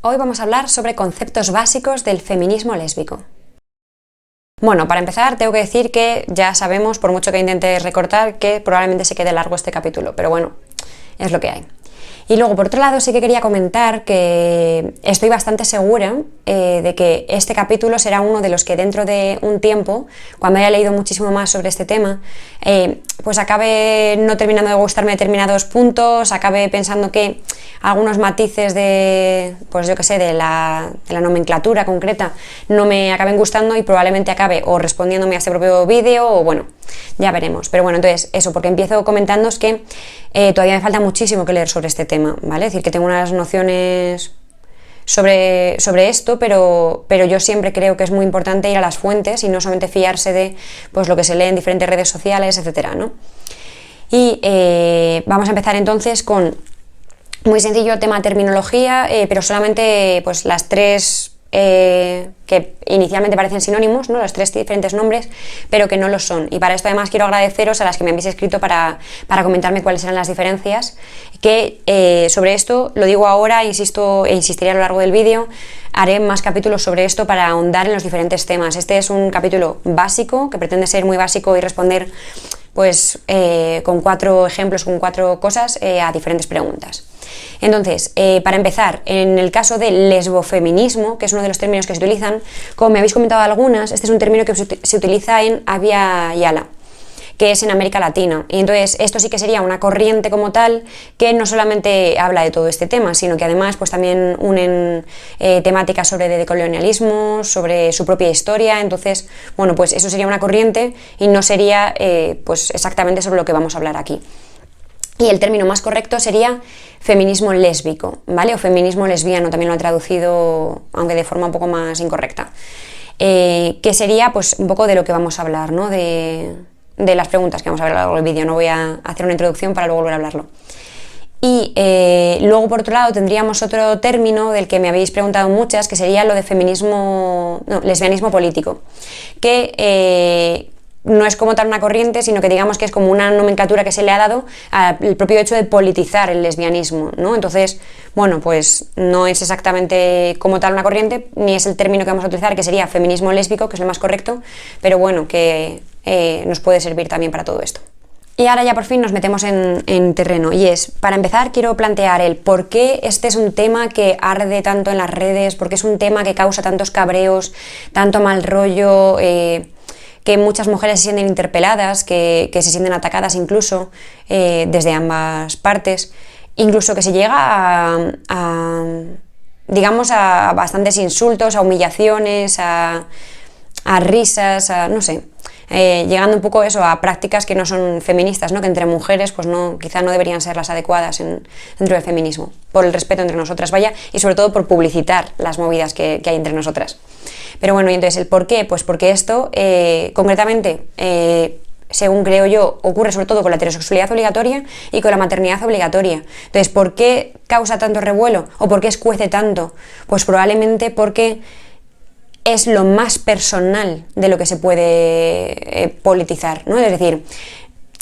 Hoy vamos a hablar sobre conceptos básicos del feminismo lésbico. Bueno, para empezar tengo que decir que ya sabemos, por mucho que intente recortar, que probablemente se quede largo este capítulo, pero bueno, es lo que hay. Y luego, por otro lado, sí que quería comentar que estoy bastante segura de que este capítulo será uno de los que dentro de un tiempo, cuando haya leído muchísimo más sobre este tema, pues acabe no terminando de gustarme determinados puntos, acabe pensando que algunos matices de, pues yo qué sé, de la nomenclatura concreta no me acaben gustando y probablemente acabe o respondiéndome a este propio vídeo o bueno, ya veremos. Pero bueno, entonces eso, porque empiezo comentándoos que todavía me falta muchísimo que leer sobre este tema, ¿vale? Es decir, que tengo unas nociones sobre esto, pero yo siempre creo que es muy importante ir a las fuentes y no solamente fiarse de pues, lo que se lee en diferentes redes sociales, etcétera, ¿no? Y vamos a empezar entonces con, muy sencillo, tema terminología, pero solamente pues, las tres que inicialmente parecen sinónimos, ¿no? Los tres diferentes nombres, pero que no lo son. Y para esto además quiero agradeceros a las que me habéis escrito para comentarme cuáles eran las diferencias, que sobre esto lo digo ahora, insisto e insistiré a lo largo del vídeo, haré más capítulos sobre esto para ahondar en los diferentes temas. Este es un capítulo básico, que pretende ser muy básico y responder pues con 4 ejemplos, con 4 cosas a diferentes preguntas. Entonces, para empezar, en el caso del lesbofeminismo, que es uno de los términos que se utilizan, como me habéis comentado algunas, este es un término que se utiliza en Abya Yala, que es en América Latina. Y entonces esto sí que sería una corriente como tal que no solamente habla de todo este tema, sino que además pues también unen temáticas sobre decolonialismo, sobre su propia historia. Entonces, bueno, pues eso sería una corriente y no sería pues exactamente sobre lo que vamos a hablar aquí. Y el término más correcto sería feminismo lésbico, ¿vale? O feminismo lesbiano, también lo han traducido, aunque de forma un poco más incorrecta. Que sería pues un poco de lo que vamos a hablar, ¿no? De las preguntas que vamos a ver a lo largo del vídeo. No voy a hacer una introducción para luego volver a hablarlo. Y luego, por otro lado, tendríamos otro término del que me habéis preguntado muchas, que sería lo de lesbianismo político, que no es como tal una corriente, sino que digamos que es como una nomenclatura que se le ha dado al propio hecho de politizar el lesbianismo, ¿no? Entonces, bueno, pues no es exactamente como tal una corriente, ni es el término que vamos a utilizar, que sería feminismo lésbico, que es el más correcto, pero bueno, que nos puede servir también para todo esto. Y ahora ya por fin nos metemos en terreno, y es, para empezar quiero plantear el por qué este es un tema que arde tanto en las redes, por qué es un tema que causa tantos cabreos, tanto mal rollo, que muchas mujeres se sienten interpeladas, que se sienten atacadas incluso desde ambas partes, incluso que se llega digamos, a bastantes insultos, a humillaciones, a risas, no sé, llegando un poco eso a prácticas que no son feministas, ¿no? Que entre mujeres pues no, quizá no deberían ser las adecuadas dentro del feminismo, por el respeto entre nosotras, vaya, y sobre todo por publicitar las movidas que hay entre nosotras. Pero bueno, y entonces el por qué, pues porque esto concretamente, según creo yo, ocurre sobre todo con la heterosexualidad obligatoria y con la maternidad obligatoria. Entonces, ¿por qué causa tanto revuelo o por qué escuece tanto? Pues probablemente porque es lo más personal de lo que se puede politizar, ¿no? Es decir,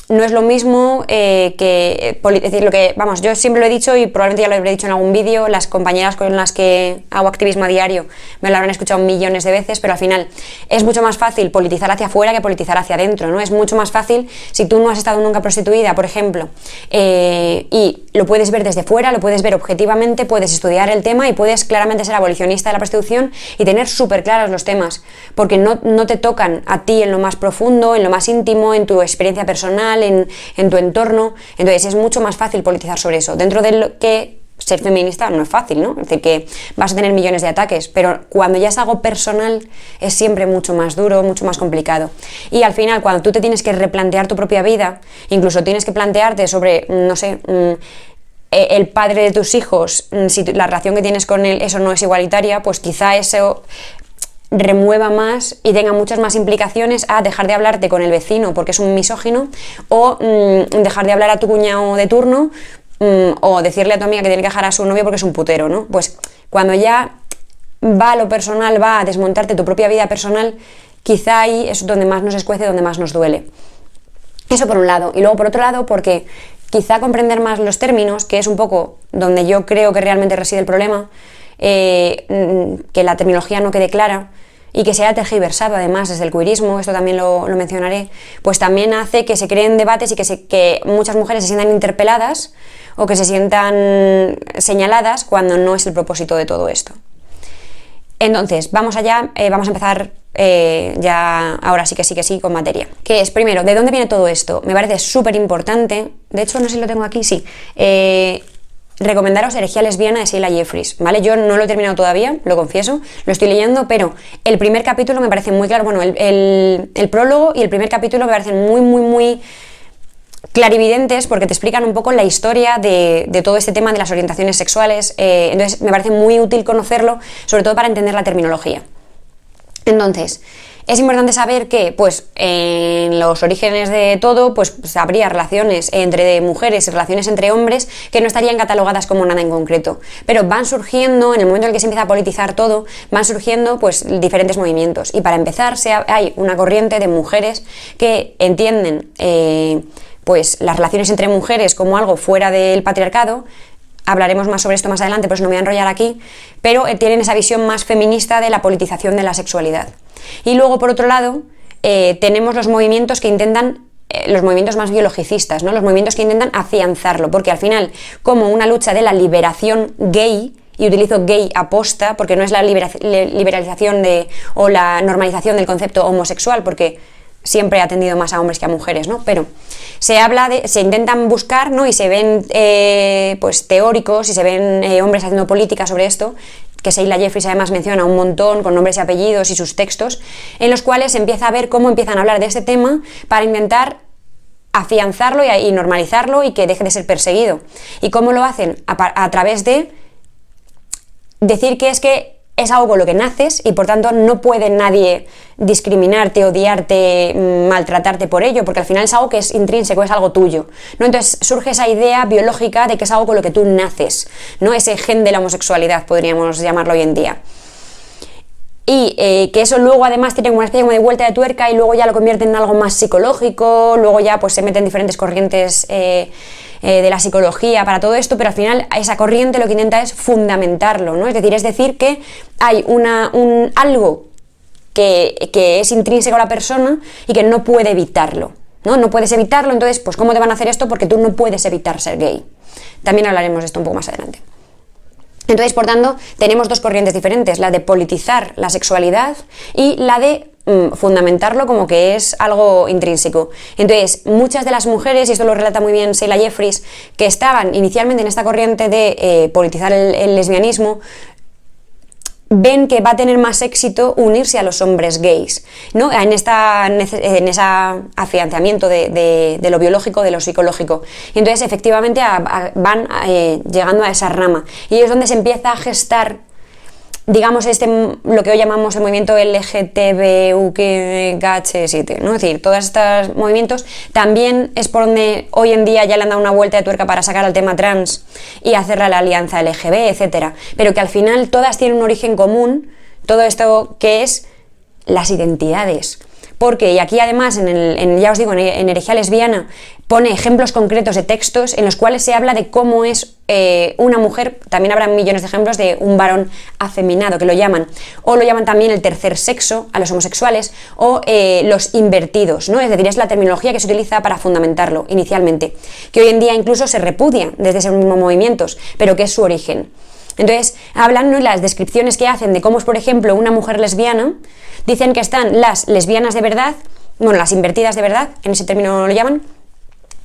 no es lo mismo es decir, lo que, vamos, yo siempre lo he dicho y probablemente ya lo habré dicho en algún vídeo, las compañeras con las que hago activismo a diario me lo habrán escuchado millones de veces, pero al final es mucho más fácil politizar hacia afuera que politizar hacia adentro, ¿no? Es mucho más fácil si tú no has estado nunca prostituida, por ejemplo, y lo puedes ver desde fuera, lo puedes ver objetivamente, puedes estudiar el tema y puedes claramente ser abolicionista de la prostitución y tener súper claros los temas, porque no te tocan a ti en lo más profundo, en lo más íntimo, en tu experiencia personal, en tu entorno. Entonces es mucho más fácil politizar sobre eso. Dentro de lo que ser feminista no es fácil, ¿no? Es decir, que vas a tener millones de ataques, pero cuando ya es algo personal es siempre mucho más duro, mucho más complicado. Y al final, cuando tú te tienes que replantear tu propia vida, incluso tienes que plantearte sobre, no sé, el padre de tus hijos, si la relación que tienes con él, eso no es igualitaria, pues quizá eso remueva más y tenga muchas más implicaciones a dejar de hablarte con el vecino porque es un misógino, o dejar de hablar a tu cuñado de turno, o decirle a tu amiga que tiene que dejar a su novio porque es un putero, ¿no? Pues cuando ya va a lo personal, va a desmontarte tu propia vida personal, quizá ahí es donde más nos escuece, donde más nos duele. Eso por un lado. Y luego por otro lado, porque quizá comprender más los términos, que es un poco donde yo creo que realmente reside el problema, que la terminología no quede clara y que sea tergiversado además desde el queerismo, esto también lo mencionaré, pues también hace que se creen debates y que muchas mujeres se sientan interpeladas o que se sientan señaladas cuando no es el propósito de todo esto. Entonces, vamos allá, vamos a empezar ya, ahora sí, con materia. Que es, primero, ¿de dónde viene todo esto? Me parece súper importante, de hecho no sé si lo tengo aquí, sí, recomendaros Herejía lesbiana de Sheila Jeffreys, ¿vale? Yo no lo he terminado todavía, lo confieso, lo estoy leyendo, pero el primer capítulo me parece muy claro, bueno, el prólogo y el primer capítulo me parecen muy clarividentes porque te explican un poco la historia de todo este tema de las orientaciones sexuales, entonces me parece muy útil conocerlo, sobre todo para entender la terminología. Entonces, es importante saber que, pues, en los orígenes de todo, pues, habría relaciones entre mujeres y relaciones entre hombres que no estarían catalogadas como nada en concreto, pero van surgiendo, en el momento en el que se empieza a politizar todo, van surgiendo, pues, diferentes movimientos, y para empezar hay una corriente de mujeres que entienden pues las relaciones entre mujeres como algo fuera del patriarcado. Hablaremos más sobre esto más adelante, por eso no me voy a enrollar aquí, pero tienen esa visión más feminista de la politización de la sexualidad. Y luego, por otro lado, tenemos los movimientos que intentan, los movimientos más biologicistas, ¿no? Los movimientos que intentan afianzarlo, porque al final, como una lucha de la liberación gay, y utilizo gay aposta, porque no es la liberalización o la normalización del concepto homosexual, porque siempre ha atendido más a hombres que a mujeres, ¿no? Pero se intentan buscar, ¿no? Y se ven pues teóricos y se ven hombres haciendo política sobre esto, que Sheila Jeffreys además menciona un montón con nombres y apellidos y sus textos, en los cuales se empieza a ver cómo empiezan a hablar de este tema para intentar afianzarlo y normalizarlo y que deje de ser perseguido. ¿Y cómo lo hacen? A través de decir que es algo con lo que naces y por tanto no puede nadie discriminarte, odiarte, maltratarte por ello, porque al final es algo que es intrínseco, es algo tuyo, ¿no? Entonces surge esa idea biológica de que es algo con lo que tú naces, ¿no? Ese gen de la homosexualidad, podríamos llamarlo hoy en día. Y que eso luego además tiene como una especie de vuelta de tuerca y luego ya lo convierte en algo más psicológico, luego ya pues se meten diferentes corrientes de la psicología para todo esto, pero al final esa corriente lo que intenta es fundamentarlo, ¿no? Es decir que hay algo que es intrínseco a la persona y que no puede evitarlo, ¿no? No puedes evitarlo, entonces, pues ¿cómo te van a hacer esto? Porque tú no puedes evitar ser gay. También hablaremos de esto un poco más adelante. Entonces, por tanto, tenemos dos corrientes diferentes, la de politizar la sexualidad y la de fundamentarlo como que es algo intrínseco. Entonces, muchas de las mujeres, y esto lo relata muy bien Sheila Jeffreys, que estaban inicialmente en esta corriente de politizar el lesbianismo, ven que va a tener más éxito unirse a los hombres gays, ¿no? En ese afianzamiento de lo biológico, de lo psicológico. Y entonces, efectivamente, van llegando a esa rama. Y es donde se empieza a gestar, digamos, lo que hoy llamamos el movimiento LGTBUQH7, ¿no? Es decir, todos estos movimientos también es por donde hoy en día ya le han dado una vuelta de tuerca para sacar al tema trans y hacerle la alianza LGB, etcétera, pero que al final todas tienen un origen común, todo esto que es las identidades. Porque, y aquí además, ya os digo, en Herejía lesbiana, pone ejemplos concretos de textos en los cuales se habla de cómo es una mujer, también habrá millones de ejemplos de un varón afeminado, que lo llaman, o lo llaman también el tercer sexo a los homosexuales, o los invertidos, ¿no? Es decir, es la terminología que se utiliza para fundamentarlo inicialmente, que hoy en día incluso se repudia desde esos mismos movimientos, pero que es su origen. Entonces, hablan, ¿no?, las descripciones que hacen de cómo es, por ejemplo, una mujer lesbiana. Dicen que están las lesbianas de verdad, bueno, las invertidas de verdad, en ese término lo llaman,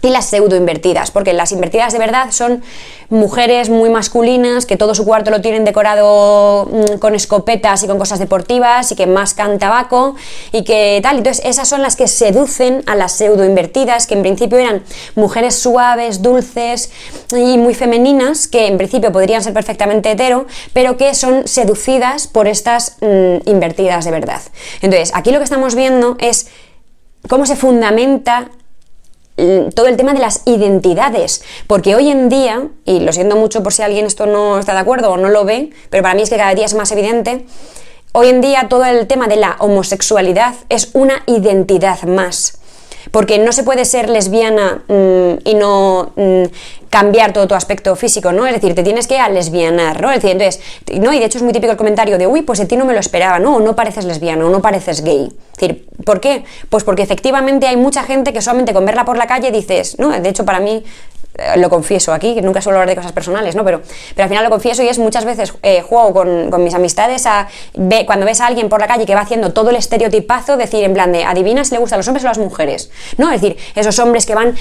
y las pseudo-invertidas, porque las invertidas de verdad son mujeres muy masculinas que todo su cuarto lo tienen decorado con escopetas y con cosas deportivas y que mascan tabaco y que tal. Entonces esas son las que seducen a las pseudo-invertidas, que en principio eran mujeres suaves, dulces y muy femeninas, que en principio podrían ser perfectamente hetero, pero que son seducidas por estas invertidas de verdad. Entonces aquí lo que estamos viendo es cómo se fundamenta todo el tema de las identidades, porque hoy en día, y lo siento mucho por si alguien esto no está de acuerdo o no lo ve, pero para mí es que cada día es más evidente, hoy en día todo el tema de la homosexualidad es una identidad más. Porque no se puede ser lesbiana y no cambiar todo tu aspecto físico, ¿no? Es decir, te tienes que lesbianar, ¿no? Es decir, entonces, ¿no? Y de hecho es muy típico el comentario de, uy, pues de ti no me lo esperaba, ¿no? O no pareces lesbiana, o no pareces gay. Es decir, ¿por qué? Pues porque efectivamente hay mucha gente que solamente con verla por la calle dices, ¿no? De hecho, para mí, lo confieso aquí, que nunca suelo hablar de cosas personales, ¿no? Pero al final lo confieso y es muchas veces juego con mis amistades cuando ves a alguien por la calle que va haciendo todo el estereotipazo, decir en plan de adivina si le gustan los hombres o las mujeres, ¿no? Es decir, esos hombres que van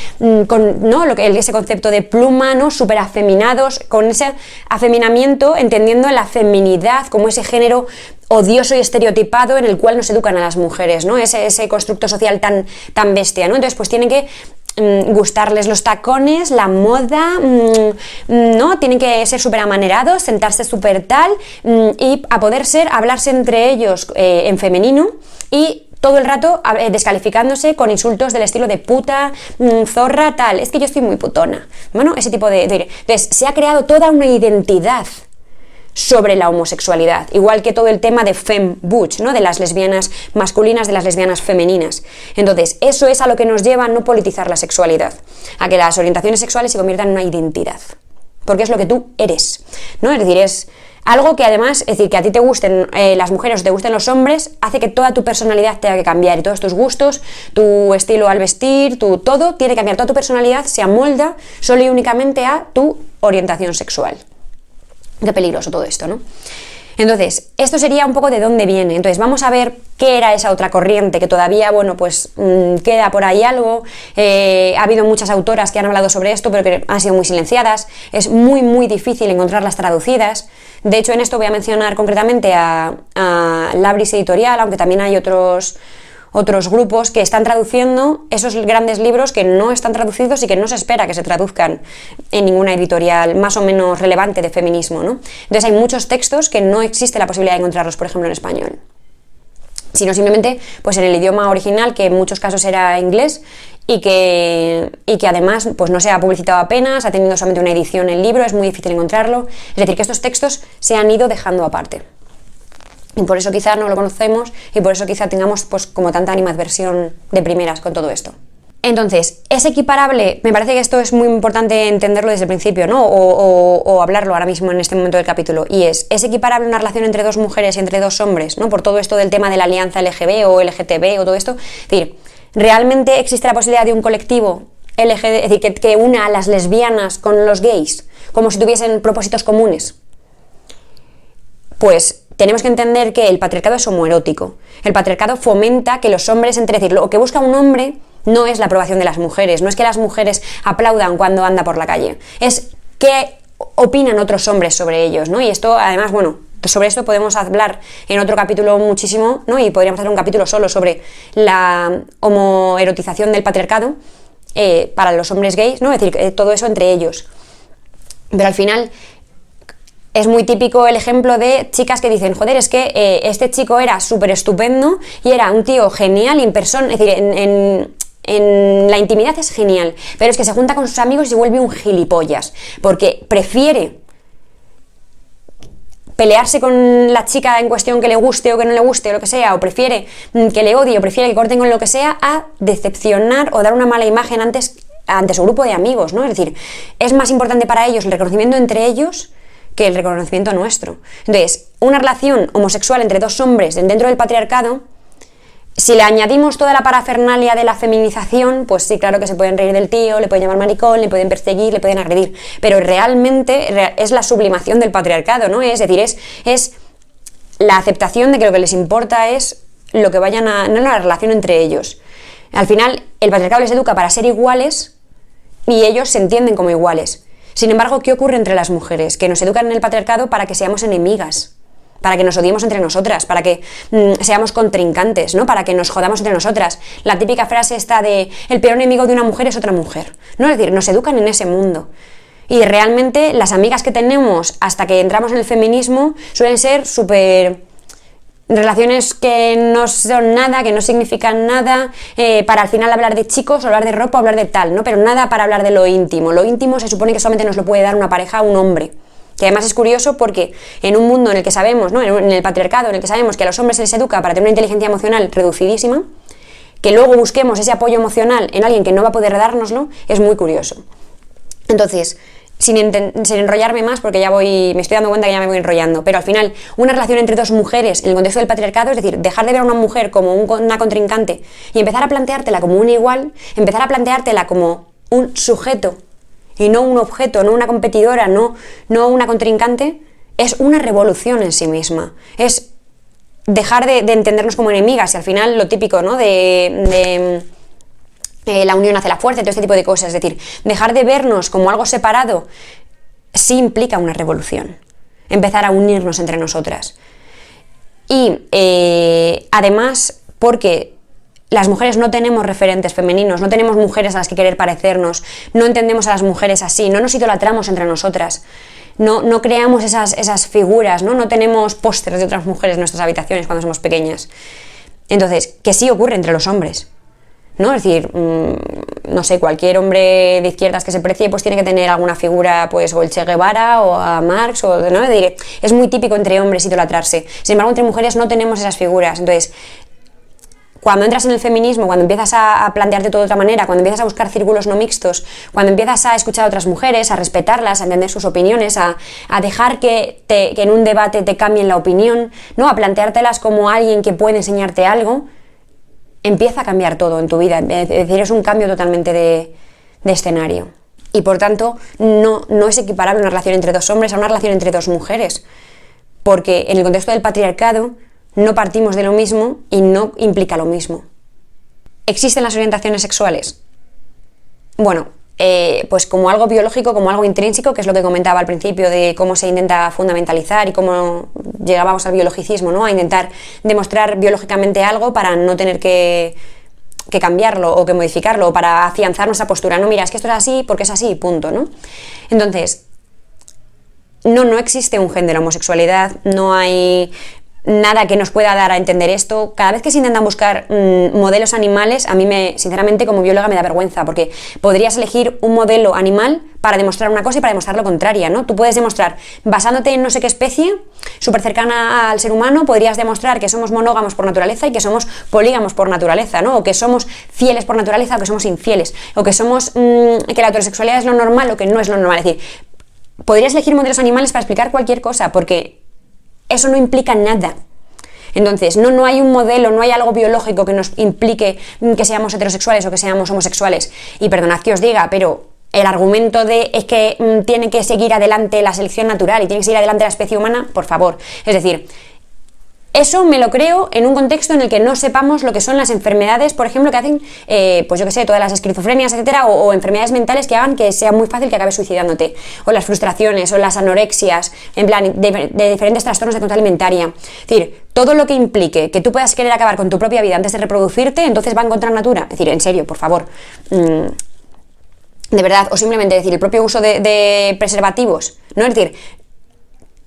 con, ¿no? Ese concepto de pluma, ¿no? Súper afeminados, con ese afeminamiento, entendiendo la feminidad como ese género odioso y estereotipado en el cual nos educan a las mujeres, ¿no? Ese constructo social tan bestia, ¿no? Entonces, pues tienen que gustarles los tacones, la moda, ¿no? Tienen que ser súper amanerados, sentarse súper tal y a poder hablarse entre ellos en femenino y todo el rato descalificándose con insultos del estilo de puta, zorra, tal. Es que yo estoy muy putona. Bueno, ese tipo de... Entonces, se ha creado toda una identidad sobre la homosexualidad, igual que todo el tema de femme-butch, ¿no? De las lesbianas masculinas, de las lesbianas femeninas. Entonces, eso es a lo que nos lleva a no politizar la sexualidad, a que las orientaciones sexuales se conviertan en una identidad, porque es lo que tú eres, ¿no? Es decir, es algo que además, es decir, que a ti te gusten las mujeres o te gusten los hombres, hace que toda tu personalidad tenga que cambiar y todos tus gustos, tu estilo al vestir, todo tiene que cambiar, toda tu personalidad se amolda solo y únicamente a tu orientación sexual. Qué peligroso todo esto, ¿no? Entonces, esto sería un poco de dónde viene. Entonces, vamos a ver qué era esa otra corriente que todavía, bueno, pues queda por ahí algo. Ha habido muchas autoras que han hablado sobre esto, pero que han sido muy silenciadas. Es muy, muy difícil encontrarlas traducidas. De hecho, en esto voy a mencionar concretamente a Labris Editorial, aunque también hay otros grupos que están traduciendo esos grandes libros que no están traducidos y que no se espera que se traduzcan en ninguna editorial más o menos relevante de feminismo, ¿no? Entonces hay muchos textos que no existe la posibilidad de encontrarlos, por ejemplo, en español, sino simplemente pues en el idioma original, que en muchos casos era inglés, y que además pues no se ha publicitado apenas, ha tenido solamente una edición el libro, es muy difícil encontrarlo. Es decir, que estos textos se han ido dejando aparte. Y por eso quizá no lo conocemos y por eso quizá tengamos pues como tanta animadversión de primeras con todo esto. Entonces, ¿es equiparable? Me parece que esto es muy importante entenderlo desde el principio, ¿no? O hablarlo ahora mismo en este momento del capítulo. Y ¿es equiparable una relación entre dos mujeres y entre dos hombres, ¿no? Por todo esto del tema de la alianza LGB o LGTB o todo esto. Es decir, ¿realmente existe la posibilidad de un colectivo LGB, es decir, que una a las lesbianas con los gays, como si tuviesen propósitos comunes? Pues tenemos que entender que el patriarcado es homoerótico. El patriarcado fomenta que los hombres, es decir, lo que busca un hombre no es la aprobación de las mujeres, no es que las mujeres aplaudan cuando anda por la calle, es qué opinan otros hombres sobre ellos, ¿no? Y esto, además, bueno, sobre esto podemos hablar en otro capítulo muchísimo, ¿no? Y podríamos hacer un capítulo solo sobre la homoerotización del patriarcado para los hombres gays, ¿no? Es decir, todo eso entre ellos. Pero al final es muy típico el ejemplo de chicas que dicen, joder, es que este chico era súper estupendo y era un tío genial y en persona, es decir, en la intimidad es genial, pero es que se junta con sus amigos y se vuelve un gilipollas, porque prefiere pelearse con la chica en cuestión que le guste o que no le guste o lo que sea, o prefiere que le odie o prefiere que corten con lo que sea, a decepcionar o dar una mala imagen ante su grupo de amigos, ¿no? Es decir, es más importante para ellos el reconocimiento entre ellos que el reconocimiento nuestro. Entonces, una relación homosexual entre dos hombres dentro del patriarcado, si le añadimos toda la parafernalia de la feminización, pues sí, claro que se pueden reír del tío, le pueden llamar maricón, le pueden perseguir, le pueden agredir, pero realmente es la sublimación del patriarcado, ¿no? Es decir, es la aceptación de que lo que les importa es lo que vayan a... no la relación entre ellos. Al final, el patriarcado les educa para ser iguales y ellos se entienden como iguales. Sin embargo, ¿qué ocurre entre las mujeres? Que nos educan en el patriarcado para que seamos enemigas, para que nos odiemos entre nosotras, para que seamos contrincantes, ¿no? Para que nos jodamos entre nosotras. La típica frase está de el peor enemigo de una mujer es otra mujer, ¿no? Es decir, nos educan en ese mundo. Y realmente las amigas que tenemos hasta que entramos en el feminismo suelen ser súper... relaciones que no son nada, que no significan nada, para al final hablar de chicos, hablar de ropa, hablar de tal, ¿no? Pero nada para hablar de lo íntimo. Lo íntimo se supone que solamente nos lo puede dar una pareja, un hombre. Que además es curioso porque en un mundo en el que sabemos, ¿no? En el patriarcado, en el que sabemos que a los hombres se les educa para tener una inteligencia emocional reducidísima, que luego busquemos ese apoyo emocional en alguien que no va a poder dárnoslo, es muy curioso. Entonces, sin enrollarme más, porque me estoy dando cuenta que ya me voy enrollando, pero al final, una relación entre dos mujeres en el contexto del patriarcado, es decir, dejar de ver a una mujer como una contrincante y empezar a planteártela como un igual, empezar a planteártela como un sujeto y no un objeto, no una competidora, no una contrincante, es una revolución en sí misma. Es dejar de entendernos como enemigas y al final lo típico, ¿no? La unión hace la fuerza y todo este tipo de cosas. Es decir, dejar de vernos como algo separado sí implica una revolución. Empezar a unirnos entre nosotras. Y además, porque las mujeres no tenemos referentes femeninos, no tenemos mujeres a las que querer parecernos, no entendemos a las mujeres así, no nos idolatramos entre nosotras, no creamos esas figuras, no tenemos pósters de otras mujeres en nuestras habitaciones cuando somos pequeñas. Entonces, que sí ocurre entre los hombres, ¿no? Es decir, no sé, cualquier hombre de izquierdas que se precie pues tiene que tener alguna figura, pues o el Che Guevara o a Marx, ¿no? Es decir, es muy típico entre hombres idolatrarse. Sin embargo, entre mujeres no tenemos esas figuras. Entonces, cuando entras en el feminismo, cuando empiezas a plantearte todo de otra manera, cuando empiezas a buscar círculos no mixtos, cuando empiezas a escuchar a otras mujeres, a respetarlas, a entender sus opiniones, a dejar que en un debate te cambien la opinión, ¿no? A planteártelas como alguien que puede enseñarte algo, empieza a cambiar todo en tu vida. Es decir, es un cambio totalmente de escenario. Y por tanto, no es equiparable una relación entre dos hombres a una relación entre dos mujeres. Porque en el contexto del patriarcado no partimos de lo mismo y no implica lo mismo. ¿Existen las orientaciones sexuales? Bueno, pues como algo biológico, como algo intrínseco, que es lo que comentaba al principio de cómo se intenta fundamentalizar y cómo llegábamos al biologicismo, ¿no? A intentar demostrar biológicamente algo para no tener que cambiarlo o que modificarlo, o para afianzar nuestra postura. No, mira, es que esto es así porque es así, punto, ¿no? Entonces, no existe un gen de la homosexualidad, no hay nada que nos pueda dar a entender esto. Cada vez que se intentan buscar modelos animales, a mí sinceramente como bióloga me da vergüenza, porque podrías elegir un modelo animal para demostrar una cosa y para demostrar lo contrario, ¿no? Tú puedes demostrar, basándote en no sé qué especie, súper cercana al ser humano, podrías demostrar que somos monógamos por naturaleza y que somos polígamos por naturaleza, ¿no? O que somos fieles por naturaleza o que somos infieles, o que somos que la heterosexualidad es lo normal o que no es lo normal. Es decir, podrías elegir modelos animales para explicar cualquier cosa, porque eso no implica nada. Entonces, no hay un modelo, no hay algo biológico que nos implique que seamos heterosexuales o que seamos homosexuales. Y perdonad que os diga, pero el argumento de es que tiene que seguir adelante la selección natural y tiene que seguir adelante la especie humana, por favor. Es decir, eso me lo creo en un contexto en el que no sepamos lo que son las enfermedades, por ejemplo, que hacen, pues yo qué sé, todas las esquizofrenias, etcétera, o enfermedades mentales que hagan que sea muy fácil que acabes suicidándote, o las frustraciones, o las anorexias, en plan, de diferentes trastornos de conducta alimentaria. Es decir, todo lo que implique que tú puedas querer acabar con tu propia vida antes de reproducirte, entonces va en contra de la natura. Es decir, en serio, por favor. De verdad, o simplemente decir, el propio uso de preservativos, ¿no? Es decir,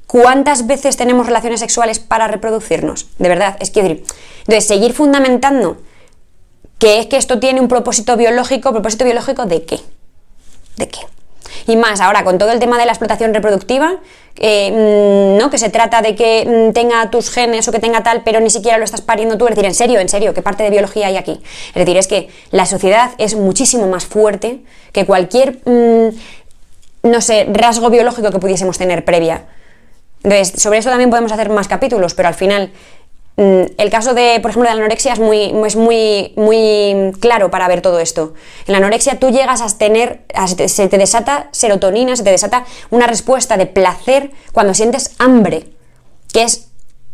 ¿cuántas veces tenemos relaciones sexuales para reproducirnos? De verdad, es que decir, entonces seguir fundamentando que es que esto tiene un propósito biológico ¿de qué? ¿De qué? Y más ahora con todo el tema de la explotación reproductiva, ¿no? Que se trata de que tenga tus genes o que tenga tal, pero ni siquiera lo estás pariendo tú. Es decir, en serio, ¿qué parte de biología hay aquí? Es decir, es que la sociedad es muchísimo más fuerte que cualquier, no sé, rasgo biológico que pudiésemos tener previa. Entonces, sobre eso también podemos hacer más capítulos, pero al final el caso de, por ejemplo, de la anorexia es muy claro para ver todo esto. En la anorexia tú llegas a tener, se te desata serotonina, se te desata una respuesta de placer cuando sientes hambre, que es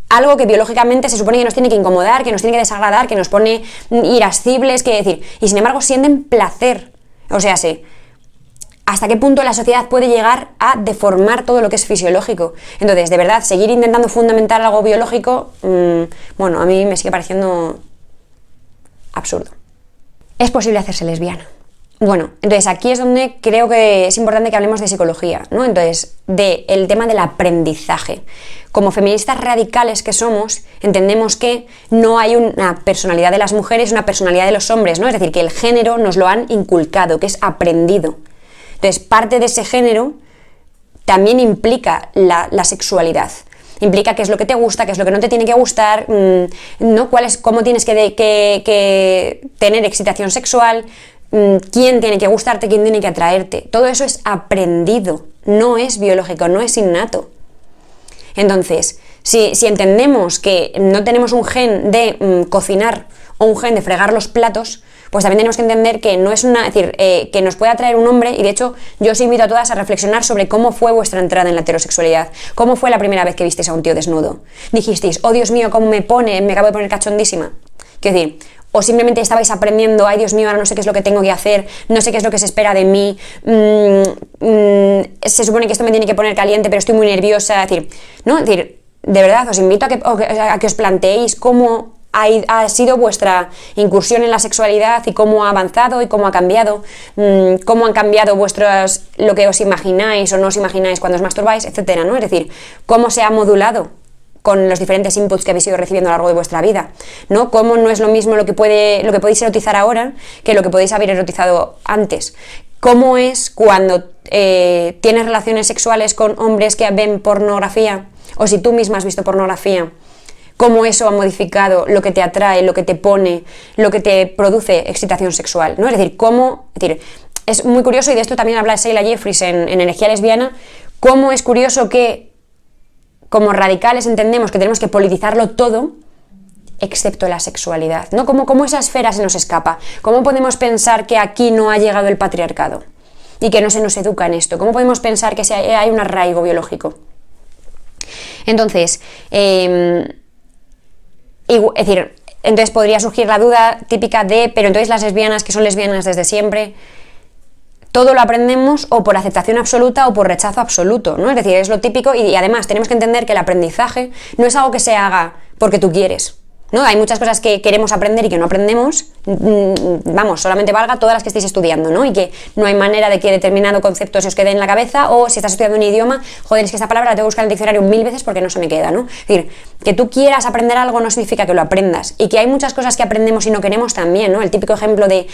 algo que biológicamente se supone que nos tiene que incomodar, que nos tiene que desagradar, que nos pone irascibles, que decir, y sin embargo sienten placer. O sea, sí. ¿Hasta qué punto la sociedad puede llegar a deformar todo lo que es fisiológico? Entonces, de verdad, seguir intentando fundamentar algo biológico, bueno, a mí me sigue pareciendo absurdo. ¿Es posible hacerse lesbiana? Bueno, entonces aquí es donde creo que es importante que hablemos de psicología, ¿no? Entonces, el tema del aprendizaje. Como feministas radicales que somos, entendemos que no hay una personalidad de las mujeres y una personalidad de los hombres, ¿no? Es decir, que el género nos lo han inculcado, que es aprendido. Entonces, parte de ese género también implica la sexualidad. Implica qué es lo que te gusta, qué es lo que no te tiene que gustar, ¿no? Cómo tienes que tener excitación sexual, quién tiene que gustarte, quién tiene que atraerte. Todo eso es aprendido, no es biológico, no es innato. Entonces, si entendemos que no tenemos un gen de cocinar o un gen de fregar los platos, pues también tenemos que entender que no es que nos puede atraer un hombre, y de hecho yo os invito a todas a reflexionar sobre cómo fue vuestra entrada en la heterosexualidad, cómo fue la primera vez que visteis a un tío desnudo. Dijisteis, oh Dios mío, cómo me acabo de poner cachondísima. Quiero decir, o simplemente estabais aprendiendo, ay Dios mío, ahora no sé qué es lo que tengo que hacer, no sé qué es lo que se espera de mí, se supone que esto me tiene que poner caliente, pero estoy muy nerviosa, es decir, de verdad os invito a que os planteéis cómo ha sido vuestra incursión en la sexualidad y cómo ha avanzado y cómo ha cambiado, cómo han cambiado lo que os imagináis o no os imagináis cuando os masturbáis, etcétera, ¿no? Es decir, cómo se ha modulado con los diferentes inputs que habéis ido recibiendo a lo largo de vuestra vida, ¿no? Cómo no es lo mismo lo que podéis erotizar ahora que lo que podéis haber erotizado antes. Cómo es cuando tienes relaciones sexuales con hombres que ven pornografía, o si tú misma has visto pornografía, cómo eso ha modificado lo que te atrae, lo que te pone, lo que te produce excitación sexual, ¿no? Es decir, es muy curioso, y de esto también habla Sheila Jeffries en Energía Lesbiana, cómo es curioso que como radicales entendemos que tenemos que politizarlo todo, excepto la sexualidad, ¿no? Cómo esa esfera se nos escapa, cómo podemos pensar que aquí no ha llegado el patriarcado y que no se nos educa en esto, cómo podemos pensar que hay un arraigo biológico. Entonces, entonces podría surgir la duda típica de, pero entonces las lesbianas, que son lesbianas desde siempre, todo lo aprendemos o por aceptación absoluta o por rechazo absoluto, ¿no? Es decir, es lo típico, y además tenemos que entender que el aprendizaje no es algo que se haga porque tú quieres, ¿no? Hay muchas cosas que queremos aprender y que no aprendemos, solamente valga todas las que estéis estudiando, ¿no? Y que no hay manera de que determinado concepto se os quede en la cabeza, o si estás estudiando un idioma, joder, es que esta palabra la tengo que buscar en el diccionario 1000 veces porque no se me queda, ¿no? Es decir, que tú quieras aprender algo no significa que lo aprendas, y que hay muchas cosas que aprendemos y no queremos también, ¿no? El típico ejemplo de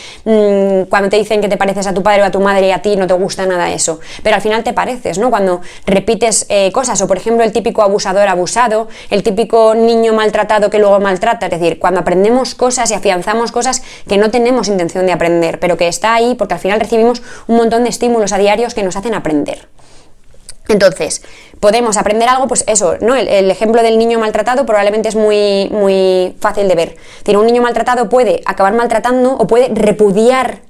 cuando te dicen que te pareces a tu padre o a tu madre y a ti no te gusta nada eso, pero al final te pareces, ¿no? Cuando repites cosas, o por ejemplo el típico abusador abusado, el típico niño maltratado que luego maltrata, es decir, cuando aprendemos cosas y afianzamos cosas que no tenemos intención de aprender, pero que está ahí porque al final recibimos un montón de estímulos a diarios que nos hacen aprender. Entonces, podemos aprender algo, pues eso, ¿no? El ejemplo del niño maltratado probablemente es muy, muy fácil de ver. Un niño maltratado puede acabar maltratando o puede repudiar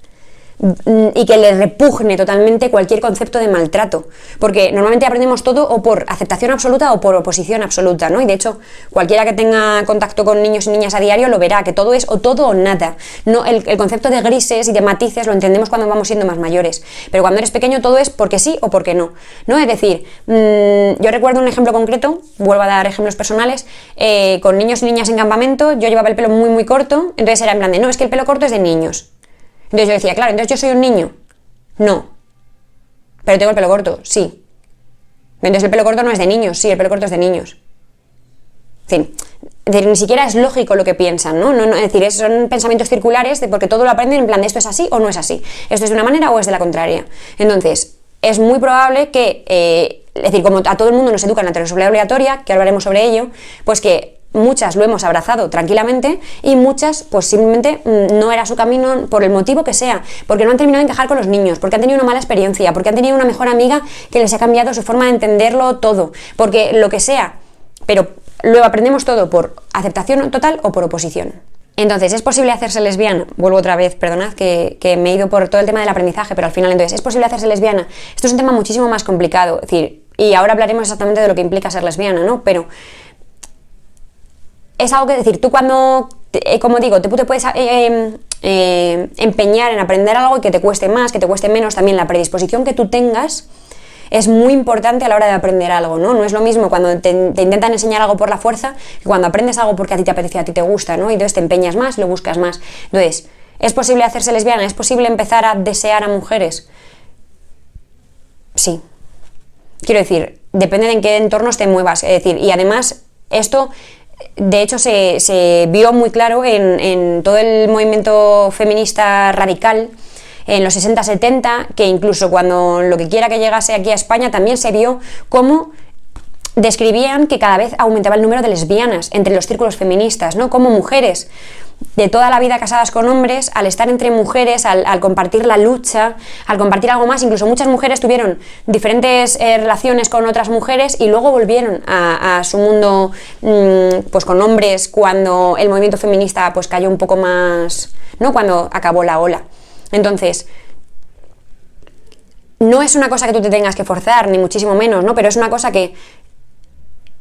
y que le repugne totalmente cualquier concepto de maltrato, porque normalmente aprendemos todo o por aceptación absoluta o por oposición absoluta, ¿no? Y de hecho cualquiera que tenga contacto con niños y niñas a diario lo verá, que todo es o todo o nada, no, el concepto de grises y de matices lo entendemos cuando vamos siendo más mayores, pero cuando eres pequeño todo es porque sí o porque no, ¿no? Es decir, yo recuerdo un ejemplo concreto, vuelvo a dar ejemplos personales, con niños y niñas en campamento. Yo llevaba el pelo muy muy corto, entonces era en plan de, no, es que el pelo corto es de niños. Entonces yo decía, claro, entonces yo soy un niño. No. Pero tengo el pelo corto, sí. Entonces el pelo corto no es de niños, sí, el pelo corto es de niños. En fin, ni siquiera es lógico lo que piensan, ¿no? Es decir, son pensamientos circulares porque todo lo aprenden en plan de esto es así o no es así. Esto es de una manera o es de la contraria. Entonces, es muy probable que, es decir, como a todo el mundo nos educan en la heterosexualidad obligatoria, que hablaremos sobre ello, pues que muchas lo hemos abrazado tranquilamente y muchas pues simplemente no era su camino por el motivo que sea, porque no han terminado de encajar con los niños, porque han tenido una mala experiencia, porque han tenido una mejor amiga que les ha cambiado su forma de entenderlo todo, porque lo que sea, pero luego aprendemos todo por aceptación total o por oposición. Entonces, ¿es posible hacerse lesbiana? Vuelvo otra vez, perdonad que me he ido por todo el tema del aprendizaje, pero al final entonces, ¿es posible hacerse lesbiana? Esto es un tema muchísimo más complicado, es decir, y ahora hablaremos exactamente de lo que implica ser lesbiana, ¿no? Pero es algo que decir, tú cuando, como digo, tú te puedes empeñar en aprender algo y que te cueste más, que te cueste menos, también la predisposición que tú tengas es muy importante a la hora de aprender algo, ¿no? No es lo mismo cuando te intentan enseñar algo por la fuerza que cuando aprendes algo porque a ti te apetece, a ti te gusta, ¿no? Y entonces te empeñas más, lo buscas más. Entonces, ¿es posible hacerse lesbiana? ¿Es posible empezar a desear a mujeres? Sí. Quiero decir, depende de en qué entornos te muevas. Es decir, y además, esto de hecho se vio muy claro en todo el movimiento feminista radical en los 60-70, que incluso cuando lo que quiera que llegase aquí a España también se vio cómo describían que cada vez aumentaba el número de lesbianas entre los círculos feministas, ¿no? Como mujeres de toda la vida casadas con hombres, al estar entre mujeres, al compartir la lucha, al compartir algo más, incluso muchas mujeres tuvieron diferentes relaciones con otras mujeres y luego volvieron a su mundo pues con hombres cuando el movimiento feminista pues cayó un poco más, ¿no? Cuando acabó la ola. Entonces, no es una cosa que tú te tengas que forzar, ni muchísimo menos, ¿no? Pero es una cosa que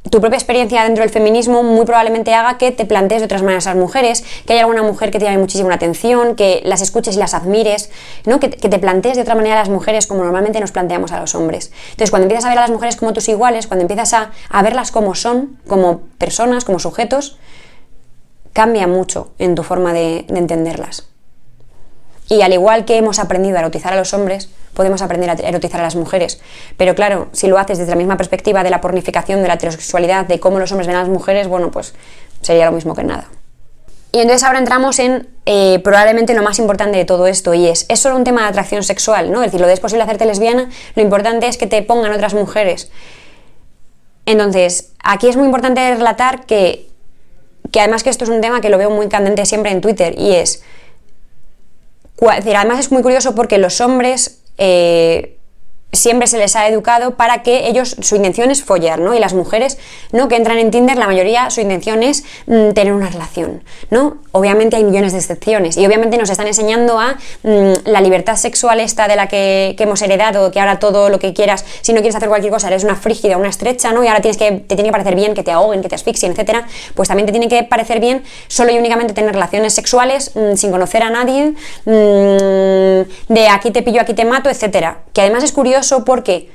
tu propia experiencia dentro del feminismo muy probablemente haga que te plantees de otras maneras a las mujeres, que haya alguna mujer que te llame muchísimo la atención, que las escuches y las admires, ¿no? Que te plantees de otra manera a las mujeres como normalmente nos planteamos a los hombres. Entonces, cuando empiezas a ver a las mujeres como tus iguales, cuando empiezas a verlas como son, como personas, como sujetos, cambia mucho en tu forma de entenderlas. Y al igual que hemos aprendido a erotizar a los hombres, podemos aprender a erotizar a las mujeres. Pero claro, si lo haces desde la misma perspectiva de la pornificación, de la heterosexualidad, de cómo los hombres ven a las mujeres, bueno, pues sería lo mismo que nada. Y entonces ahora entramos en probablemente lo más importante de todo esto, y es solo un tema de atracción sexual, ¿no? Es decir, lo es posible hacerte lesbiana, lo importante es que te pongan otras mujeres. Entonces, aquí es muy importante relatar que además que esto es un tema que lo veo muy candente siempre en Twitter, y es... Además es muy curioso porque los hombres siempre se les ha educado para que ellos, su intención es follar, ¿no? Y las mujeres, ¿no? Que entran en Tinder, la mayoría su intención es tener una relación, ¿no? Obviamente hay millones de excepciones y obviamente nos están enseñando a la libertad sexual esta de la que hemos heredado, que ahora todo lo que quieras, si no quieres hacer cualquier cosa, eres una frígida, una estrecha, ¿no? Y ahora te tiene que parecer bien que te ahoguen, que te asfixien, etcétera. Pues también te tiene que parecer bien solo y únicamente tener relaciones sexuales sin conocer a nadie, de aquí te pillo, aquí te mato, etcétera. Que además es curioso porque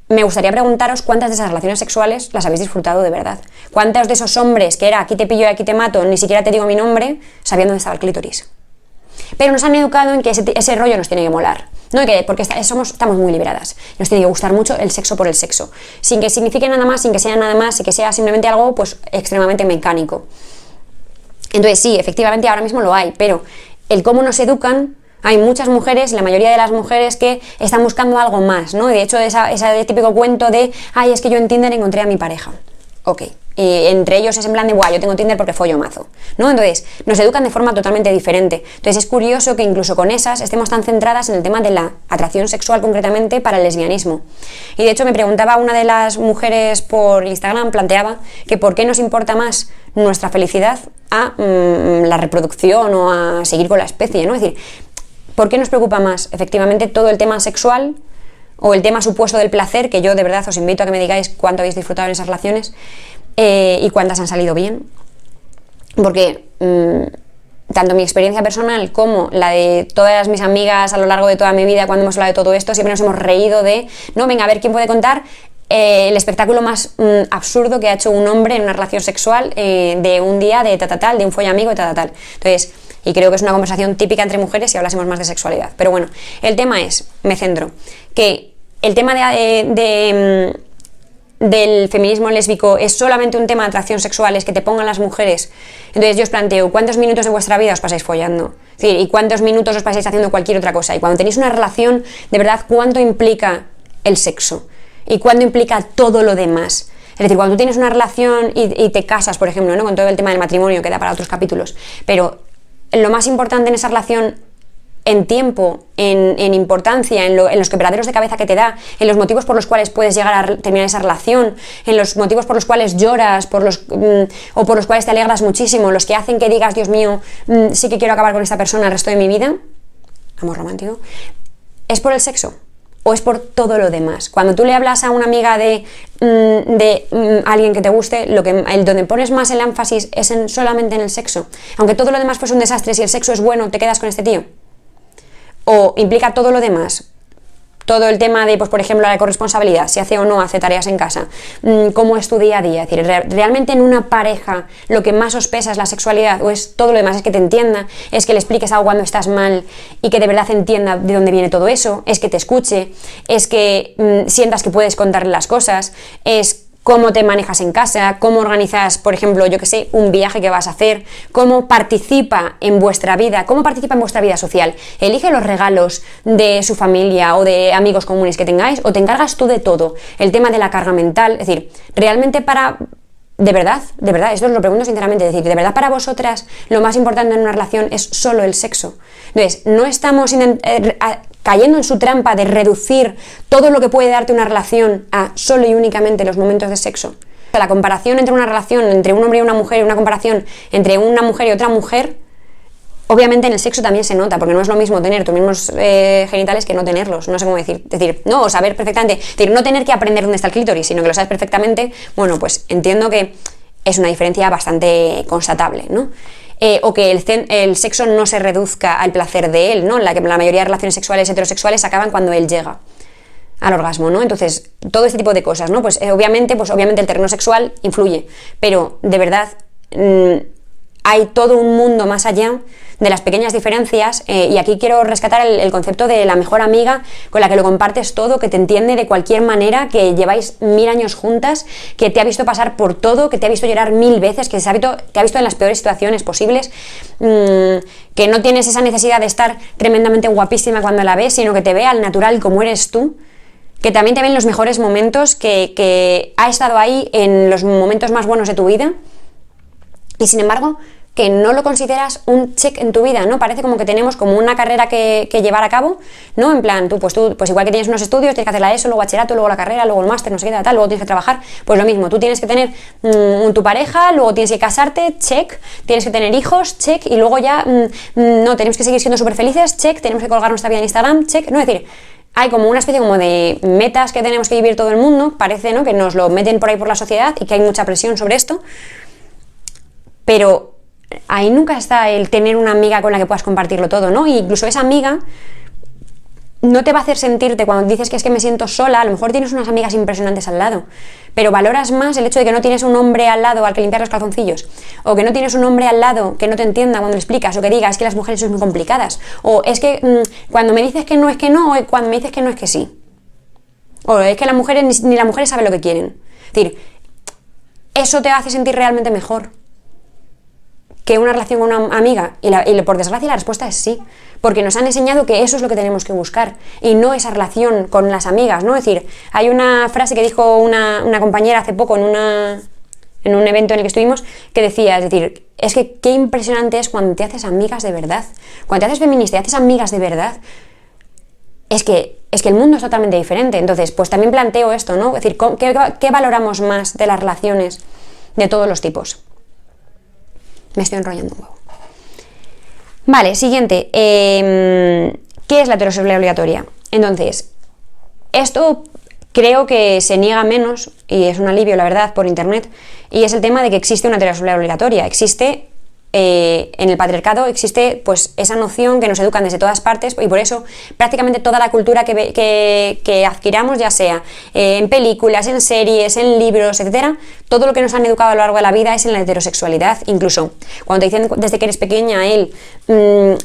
me gustaría preguntaros cuántas de esas relaciones sexuales las habéis disfrutado de verdad. ¿Cuántos de esos hombres que era aquí te pillo y aquí te mato, ni siquiera te digo mi nombre, sabían dónde estaba el clítoris? Pero nos han educado en que ese rollo nos tiene que molar, ¿no? Porque estamos muy liberadas. Nos tiene que gustar mucho el sexo por el sexo, sin que signifique nada más, sin que sea nada más, y que sea simplemente algo pues extremadamente mecánico. Entonces sí, efectivamente ahora mismo lo hay, pero el cómo nos educan... Hay muchas mujeres, la mayoría de las mujeres, que están buscando algo más, ¿no? De hecho, ese típico cuento de, ay, es que yo en Tinder encontré a mi pareja. Ok. Y entre ellos es en plan de, guau, yo tengo Tinder porque follo mazo, ¿no? Entonces, nos educan de forma totalmente diferente. Entonces, es curioso que incluso con esas estemos tan centradas en el tema de la atracción sexual concretamente para el lesbianismo. Y de hecho, me preguntaba una de las mujeres por Instagram, planteaba que por qué nos importa más nuestra felicidad a la reproducción o a seguir con la especie, ¿no? Es decir, ¿por qué nos preocupa más efectivamente todo el tema sexual o el tema supuesto del placer? Que yo de verdad os invito a que me digáis cuánto habéis disfrutado en esas relaciones y cuántas han salido bien. Porque tanto mi experiencia personal como la de todas mis amigas a lo largo de toda mi vida, cuando hemos hablado de todo esto, siempre nos hemos reído de, no, venga, a ver quién puede contar el espectáculo más absurdo que ha hecho un hombre en una relación sexual de un día de tal, de un follamigo de tal. Entonces... Y creo que es una conversación típica entre mujeres si hablásemos más de sexualidad. Pero bueno, el tema es, me centro, que el tema del feminismo lésbico es solamente un tema de atracción sexual, es que te pongan las mujeres. Entonces yo os planteo, ¿cuántos minutos de vuestra vida os pasáis follando? Es decir, ¿y cuántos minutos os pasáis haciendo cualquier otra cosa? Y cuando tenéis una relación, de verdad, ¿cuánto implica el sexo? ¿Y cuánto implica todo lo demás? Es decir, cuando tú tienes una relación y te casas, por ejemplo, ¿no? Con todo el tema del matrimonio, que da para otros capítulos, pero... Lo más importante en esa relación, en tiempo, en importancia, en los quebraderos de cabeza que te da, en los motivos por los cuales puedes llegar a terminar esa relación, en los motivos por los cuales lloras, o por los cuales te alegras muchísimo, los que hacen que digas, Dios mío, sí que quiero acabar con esta persona el resto de mi vida, amor romántico, es por el sexo. O es por todo lo demás. Cuando tú le hablas a una amiga de alguien que te guste, donde pones más el énfasis es solamente en el sexo. Aunque todo lo demás fuese un desastre, si el sexo es bueno, te quedas con este tío. O implica todo lo demás. Todo el tema de, pues por ejemplo, la corresponsabilidad, si hace o no hace tareas en casa, cómo es tu día a día. Es decir, realmente en una pareja lo que más os pesa es la sexualidad, o es todo lo demás, es que te entienda, es que le expliques algo cuando estás mal y que de verdad entienda de dónde viene todo eso, es que te escuche, es que sientas que puedes contarle las cosas, es cómo te manejas en casa, cómo organizas, por ejemplo, yo que sé, un viaje que vas a hacer, cómo participa en vuestra vida, social. Elige los regalos de su familia o de amigos comunes que tengáis, o te encargas tú de todo. El tema de la carga mental, es decir, realmente de verdad, esto os lo pregunto sinceramente, es decir, ¿de verdad para vosotras lo más importante en una relación es solo el sexo? Entonces, no estamos cayendo en su trampa de reducir todo lo que puede darte una relación a solo y únicamente los momentos de sexo. La comparación entre una relación entre un hombre y una mujer, una comparación entre una mujer y otra mujer, obviamente en el sexo también se nota, porque no es lo mismo tener tus mismos genitales que no tenerlos, no sé cómo decir, no, o saber perfectamente, es decir, no tener que aprender dónde está el clítoris, sino que lo sabes perfectamente. Bueno, pues entiendo que es una diferencia bastante constatable, ¿no? O que el sexo no se reduzca al placer de él, ¿no? La mayoría de relaciones sexuales heterosexuales acaban cuando él llega al orgasmo, ¿no? Entonces, todo este tipo de cosas, ¿no? Pues obviamente el terreno sexual influye, pero de verdad hay todo un mundo más allá de las pequeñas diferencias, y aquí quiero rescatar el concepto de la mejor amiga con la que lo compartes todo, que te entiende de cualquier manera, que lleváis 1000 años juntas, que te ha visto pasar por todo, que te ha visto llorar 1000 veces, que te ha visto en las peores situaciones posibles, que no tienes esa necesidad de estar tremendamente guapísima cuando la ves, sino que te ve al natural como eres tú, que también te ve en los mejores momentos, que ha estado ahí en los momentos más buenos de tu vida, y sin embargo que no lo consideras un check en tu vida, ¿no? Parece como que tenemos como una carrera que llevar a cabo, ¿no? En plan, tú pues igual que tienes unos estudios, tienes que hacer la ESO, luego bachillerato, luego la carrera, luego el máster, no sé qué tal, luego tienes que trabajar, pues lo mismo, tú tienes que tener tu pareja, luego tienes que casarte, check, tienes que tener hijos, check, y luego ya, no, tenemos que seguir siendo súper felices, check, tenemos que colgar nuestra vida en Instagram, check, ¿no? Es decir, hay como una especie como de metas que tenemos que vivir todo el mundo, parece, ¿no? Que nos lo meten por ahí por la sociedad y que hay mucha presión sobre esto, pero ahí nunca está el tener una amiga con la que puedas compartirlo todo, ¿no? Y incluso esa amiga no te va a hacer sentirte, cuando dices que es que me siento sola, a lo mejor tienes unas amigas impresionantes al lado, pero valoras más el hecho de que no tienes un hombre al lado al que limpiar los calzoncillos, o que no tienes un hombre al lado que no te entienda cuando le explicas, o que digas que las mujeres son muy complicadas, o es que cuando me dices que no es que no, o cuando me dices que no es que sí, o es que las mujeres ni las mujeres saben lo que quieren. Es decir, eso te hace sentir realmente mejor que una relación con una amiga, y por desgracia la respuesta es sí, porque nos han enseñado que eso es lo que tenemos que buscar y no esa relación con las amigas, ¿no? Es decir, hay una frase que dijo una compañera hace poco en un evento en el que estuvimos, que decía, es decir, es que qué impresionante es cuando te haces amigas de verdad, cuando te haces feminista y haces amigas de verdad, es que el mundo es totalmente diferente. Entonces, pues también planteo esto, ¿no? Es decir, ¿qué valoramos más de las relaciones de todos los tipos? Me estoy enrollando un huevo. Vale, siguiente. ¿Qué es la heterosexualidad obligatoria? Entonces, esto creo que se niega menos, y es un alivio, la verdad, por internet, y es el tema de que existe una heterosexualidad obligatoria. Existe, en el patriarcado existe pues esa noción que nos educan desde todas partes, y por eso prácticamente toda la cultura que adquiramos, ya sea en películas, en series, en libros, etcétera, todo lo que nos han educado a lo largo de la vida es en la heterosexualidad. Incluso cuando te dicen desde que eres pequeña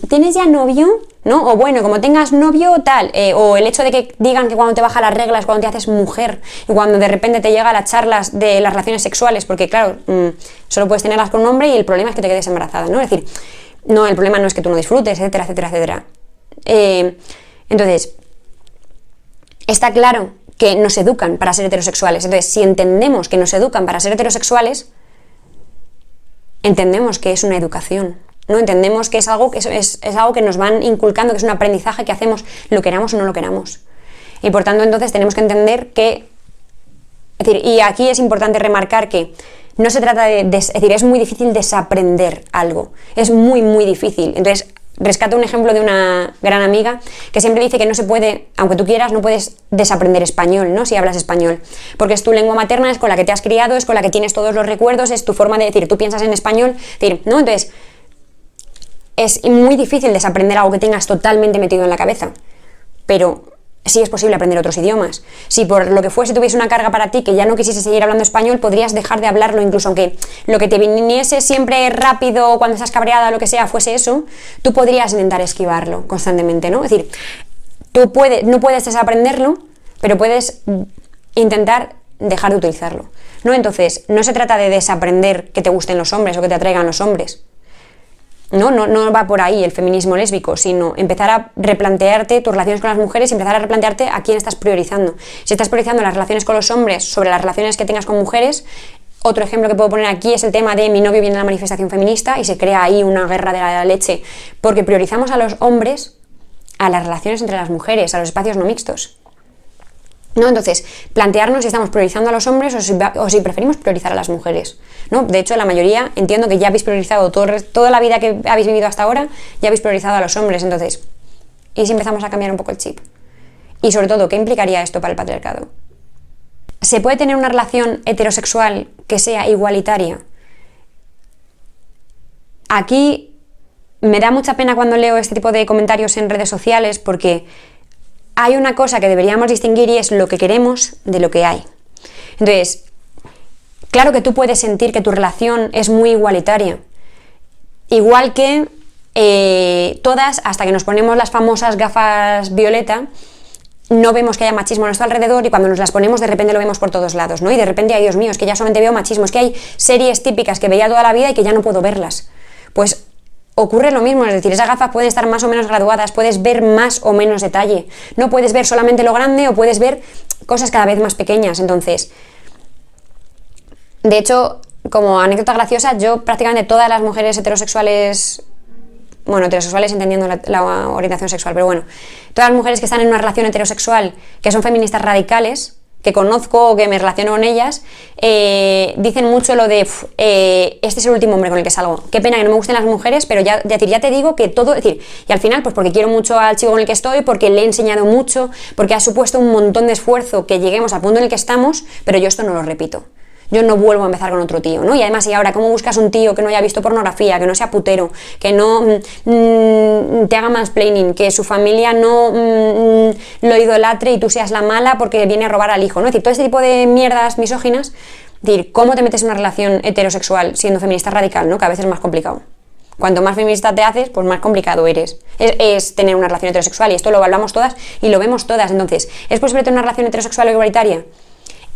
¿tienes ya novio? ¿No? O bueno, como tengas novio, tal, o el hecho de que digan que cuando te baja las reglas, cuando te haces mujer, y cuando de repente te llega las charlas de las relaciones sexuales, porque claro, solo puedes tenerlas con un hombre y el problema es que te quedes embarazada, ¿no? Es decir, no, el problema no es que tú no disfrutes, etcétera, etcétera, etcétera. Entonces, está claro que nos educan para ser heterosexuales. Entonces, si entendemos que nos educan para ser heterosexuales, entendemos que es una educación. No entendemos que es algo que nos van inculcando, que es un aprendizaje que hacemos, lo queramos o no lo queramos. Y por tanto, entonces tenemos que entender que, es decir, y aquí es importante remarcar que no se trata es decir, es muy difícil desaprender algo, es muy, muy difícil. Entonces, rescato un ejemplo de una gran amiga que siempre dice que no se puede, aunque tú quieras, no puedes desaprender español, ¿no? Si hablas español, porque es tu lengua materna, es con la que te has criado, es con la que tienes todos los recuerdos, es tu forma de decir, tú piensas en español, es decir, ¿no? Entonces, es muy difícil desaprender algo que tengas totalmente metido en la cabeza, pero sí es posible aprender otros idiomas. Si por lo que fuese tuviese una carga para ti que ya no quisiese seguir hablando español, podrías dejar de hablarlo, incluso aunque lo que te viniese siempre rápido cuando estás cabreada o lo que sea fuese eso, tú podrías intentar esquivarlo constantemente, ¿no? Es decir, no puedes desaprenderlo, pero puedes intentar dejar de utilizarlo, ¿no? Entonces, no se trata de desaprender que te gusten los hombres o que te atraigan los hombres. No va por ahí el feminismo lésbico, sino empezar a replantearte tus relaciones con las mujeres y empezar a replantearte a quién estás priorizando. Si estás priorizando las relaciones con los hombres sobre las relaciones que tengas con mujeres, otro ejemplo que puedo poner aquí es el tema de mi novio viene a la manifestación feminista y se crea ahí una guerra de la leche, porque priorizamos a los hombres a las relaciones entre las mujeres, a los espacios no mixtos. ¿No? Entonces, plantearnos si estamos priorizando a los hombres o si preferimos priorizar a las mujeres, ¿no? De hecho, la mayoría, entiendo que ya habéis priorizado toda la vida que habéis vivido hasta ahora, ya habéis priorizado a los hombres. Entonces, ¿y si empezamos a cambiar un poco el chip? Y sobre todo, ¿qué implicaría esto para el patriarcado? ¿Se puede tener una relación heterosexual que sea igualitaria? Aquí me da mucha pena cuando leo este tipo de comentarios en redes sociales porque hay una cosa que deberíamos distinguir y es lo que queremos de lo que hay. Entonces, claro que tú puedes sentir que tu relación es muy igualitaria. Igual que todas, hasta que nos ponemos las famosas gafas violeta, no vemos que haya machismo a nuestro alrededor y cuando nos las ponemos de repente lo vemos por todos lados, ¿no? Y de repente, ay Dios mío, es que ya solamente veo machismo, es que hay series típicas que veía toda la vida y que ya no puedo verlas. Pues ocurre lo mismo, es decir, esas gafas pueden estar más o menos graduadas, puedes ver más o menos detalle, no puedes ver solamente lo grande o puedes ver cosas cada vez más pequeñas. Entonces, de hecho, como anécdota graciosa, yo prácticamente todas las mujeres heterosexuales, bueno, heterosexuales entendiendo la orientación sexual, pero bueno, todas las mujeres que están en una relación heterosexual, que son feministas radicales, que conozco o que me relaciono con ellas, dicen mucho lo de este es el último hombre con el que salgo. Qué pena que no me gusten las mujeres, pero ya te digo que todo, es decir, y al final, pues porque quiero mucho al chico con el que estoy, porque le he enseñado mucho, porque ha supuesto un montón de esfuerzo que lleguemos al punto en el que estamos, pero yo esto no lo repito. Yo no vuelvo a empezar con otro tío, ¿no? Y además, y ahora, ¿cómo buscas un tío que no haya visto pornografía, que no sea putero, que no te haga mansplaining, que su familia no lo idolatre y tú seas la mala porque viene a robar al hijo, ¿no? Es decir, todo este tipo de mierdas misóginas, es decir, ¿cómo te metes en una relación heterosexual siendo feminista radical, ¿no? Que a veces es más complicado. Cuanto más feminista te haces, pues más complicado eres. Es tener una relación heterosexual y esto lo hablamos todas y lo vemos todas. Entonces, ¿es posible tener una relación heterosexual o igualitaria?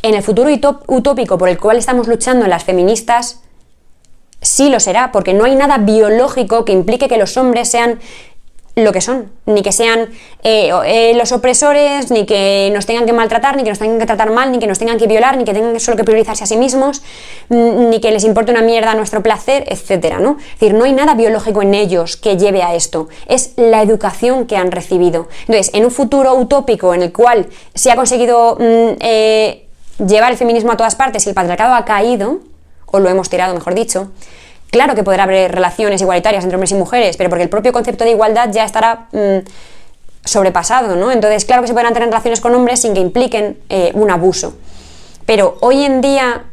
En el futuro utópico por el cual estamos luchando las feministas, sí lo será, porque no hay nada biológico que implique que los hombres sean lo que son, ni que sean los opresores, ni que nos tengan que maltratar, ni que nos tengan que tratar mal, ni que nos tengan que violar, ni que tengan solo que priorizarse a sí mismos, ni que les importe una mierda nuestro placer, etcétera, ¿no? Es decir, no hay nada biológico en ellos que lleve a esto, es la educación que han recibido. Entonces, en un futuro utópico en el cual se ha conseguido llevar el feminismo a todas partes y el patriarcado ha caído, o lo hemos tirado, mejor dicho, claro que podrá haber relaciones igualitarias entre hombres y mujeres, pero porque el propio concepto de igualdad ya estará sobrepasado, ¿no? Entonces, claro que se podrán tener relaciones con hombres sin que impliquen un abuso. Pero hoy en día,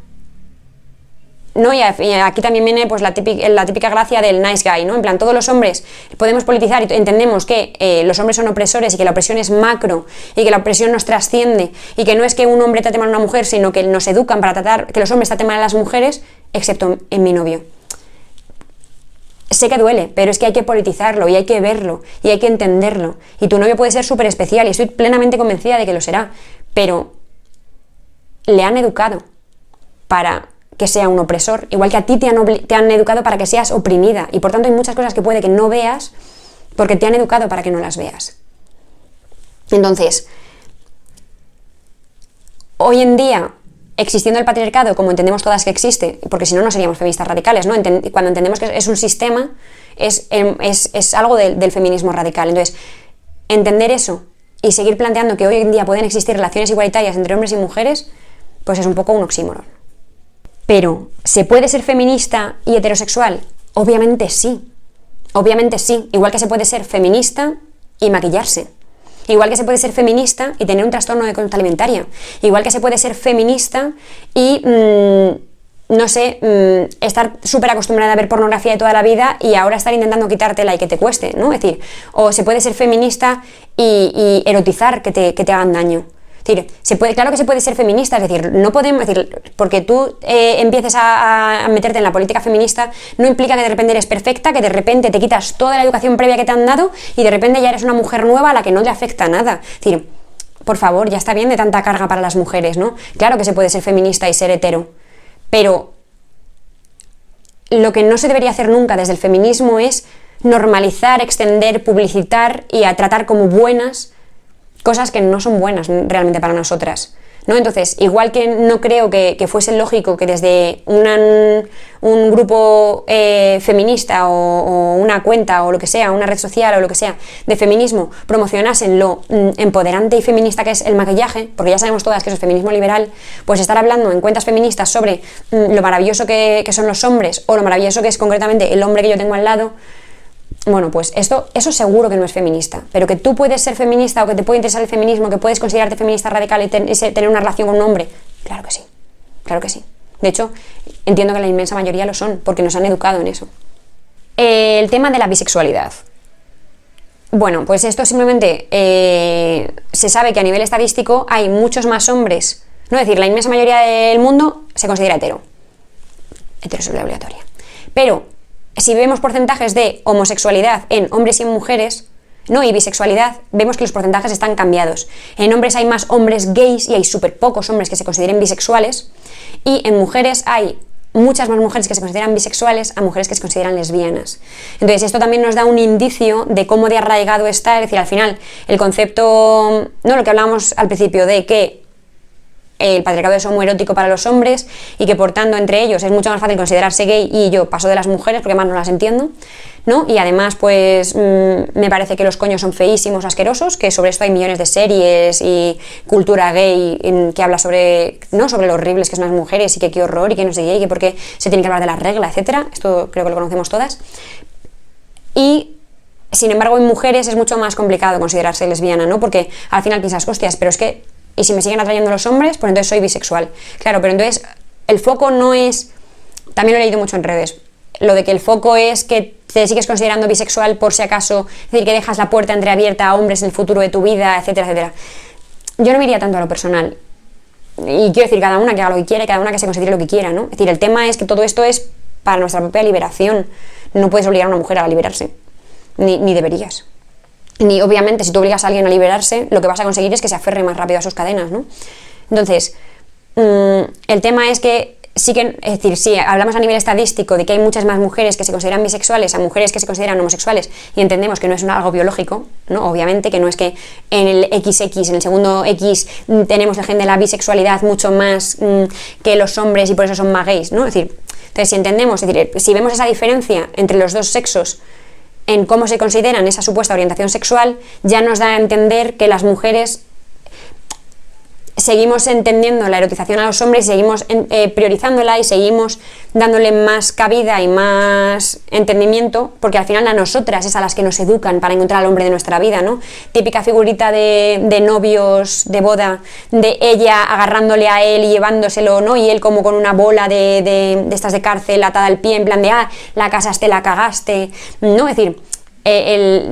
¿no? Y aquí también viene pues la típica gracia del nice guy, ¿no? En plan, todos los hombres podemos politizar y entendemos que los hombres son opresores y que la opresión es macro y que la opresión nos trasciende y que no es que un hombre trate mal a una mujer, sino que nos educan para tratar que los hombres traten mal a las mujeres, excepto en mi novio. Sé que duele, pero es que hay que politizarlo y hay que verlo y hay que entenderlo. Y tu novio puede ser súper especial y estoy plenamente convencida de que lo será, pero le han educado para que sea un opresor, igual que a ti te han educado para que seas oprimida y por tanto hay muchas cosas que puede que no veas porque te han educado para que no las veas. Entonces, hoy en día, existiendo el patriarcado como entendemos todas que existe, porque si no, no seríamos feministas radicales, ¿no? Cuando entendemos que es un sistema, es algo del feminismo radical. Entonces, entender eso y seguir planteando que hoy en día pueden existir relaciones igualitarias entre hombres y mujeres, pues es un poco un oxímoron. Pero, ¿se puede ser feminista y heterosexual? Obviamente sí. Obviamente sí. Igual que se puede ser feminista y maquillarse. Igual que se puede ser feminista y tener un trastorno de conducta alimentaria. Igual que se puede ser feminista y, no sé, estar súper acostumbrada a ver pornografía de toda la vida y ahora estar intentando quitártela y que te cueste, ¿no? Es decir, o se puede ser feminista y erotizar que te hagan daño. Es decir, claro que se puede ser feminista, es decir, no podemos, es decir, porque tú empieces a meterte en la política feminista, no implica que de repente eres perfecta, que de repente te quitas toda la educación previa que te han dado y de repente ya eres una mujer nueva a la que no le afecta nada. Es decir, por favor, ya está bien de tanta carga para las mujeres, ¿no? Claro que se puede ser feminista y ser hetero, pero lo que no se debería hacer nunca desde el feminismo es normalizar, extender, publicitar y a tratar como buenas cosas que no son buenas realmente para nosotras, ¿no? Entonces, igual que no creo que fuese lógico que desde un grupo feminista o una cuenta o lo que sea, una red social o lo que sea de feminismo promocionasen lo empoderante y feminista que es el maquillaje, porque ya sabemos todas que eso es feminismo liberal, pues estar hablando en cuentas feministas sobre lo maravilloso que son los hombres o lo maravilloso que es concretamente el hombre que yo tengo al lado. Bueno, pues eso seguro que no es feminista, pero que tú puedes ser feminista o que te puede interesar el feminismo, que puedes considerarte feminista radical y tener una relación con un hombre, claro que sí, claro que sí. De hecho, entiendo que la inmensa mayoría lo son, porque nos han educado en eso. El tema de la bisexualidad. Bueno, pues esto simplemente se sabe que a nivel estadístico hay muchos más hombres, no es decir, la inmensa mayoría del mundo se considera heterosexual obligatoria, pero si vemos porcentajes de homosexualidad en hombres y en mujeres, ¿no? Y bisexualidad, vemos que los porcentajes están cambiados. En hombres hay más hombres gays y hay súper pocos hombres que se consideren bisexuales, y en mujeres hay muchas más mujeres que se consideran bisexuales a mujeres que se consideran lesbianas. Entonces esto también nos da un indicio de cómo de arraigado está, es decir, al final el concepto, no lo que hablábamos al principio de que el patriarcado es homoerótico para los hombres y que por tanto entre ellos es mucho más fácil considerarse gay, y yo paso de las mujeres porque más no las entiendo, ¿no? Y además pues me parece que los coños son feísimos, asquerosos, que sobre esto hay millones de series y cultura gay que habla sobre, ¿no?, sobre lo horribles que son las mujeres y que qué horror y que no sé qué, y que por qué se tiene que hablar de la regla, etcétera. Esto creo que lo conocemos todas. Y sin embargo en mujeres es mucho más complicado considerarse lesbiana, ¿no? Porque al final piensas, hostias, pero es que y si me siguen atrayendo los hombres, pues entonces soy bisexual. Claro, pero entonces el foco no es, también lo he leído mucho en redes, lo de que el foco es que te sigues considerando bisexual por si acaso, es decir, que dejas la puerta entreabierta a hombres en el futuro de tu vida, etcétera, etcétera. Yo no me iría tanto a lo personal. Y quiero decir, cada una que haga lo que quiera, cada una que se considere lo que quiera, ¿no? Es decir, el tema es que todo esto es para nuestra propia liberación. No puedes obligar a una mujer a liberarse, ni deberías. Ni obviamente si tú obligas a alguien a liberarse, lo que vas a conseguir es que se aferre más rápido a sus cadenas, ¿no? Entonces, el tema es que sí que, es decir, si hablamos a nivel estadístico de que hay muchas más mujeres que se consideran bisexuales a mujeres que se consideran homosexuales, y entendemos que no es algo biológico, ¿no? Obviamente que no es que en el XX, en el segundo X, tenemos el gen de la bisexualidad mucho más que los hombres y por eso son más gays, ¿no? Es decir, entonces si entendemos, es decir, si vemos esa diferencia entre los dos sexos en cómo se consideran esa supuesta orientación sexual, ya nos da a entender que las mujeres seguimos entendiendo la erotización a los hombres, seguimos priorizándola y seguimos dándole más cabida y más entendimiento, porque al final a nosotras es a las que nos educan para encontrar al hombre de nuestra vida, ¿no? Típica figurita de novios de boda, de ella agarrándole a él y llevándoselo, ¿no? Y él como con una bola de estas de cárcel atada al pie, en plan de, la casaste, la cagaste, ¿no? Es decir,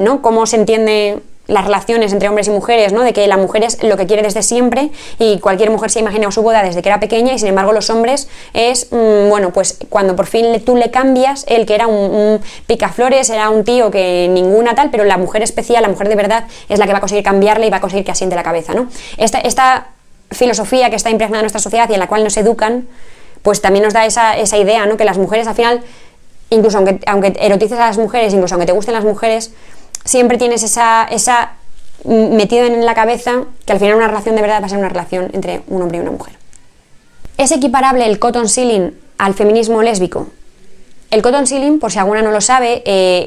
¿no? Cómo se entiende las relaciones entre hombres y mujeres, ¿no? De que la mujer es lo que quiere desde siempre y cualquier mujer se ha imaginado su boda desde que era pequeña, y sin embargo los hombres es, bueno, pues cuando por fin tú le cambias, él que era un picaflores, era un tío que ninguna tal, pero la mujer especial, la mujer de verdad es la que va a conseguir cambiarle y va a conseguir que asiente la cabeza, ¿no? Esta filosofía que está impregnada en nuestra sociedad y en la cual nos educan, pues también nos da esa idea, ¿no? Que las mujeres al final, incluso aunque erotices a las mujeres, incluso aunque te gusten las mujeres, siempre tienes esa metido en la cabeza que al final una relación de verdad va a ser una relación entre un hombre y una mujer. ¿Es equiparable el cotton sealing al feminismo lésbico? El cotton sealing, por si alguna no lo sabe,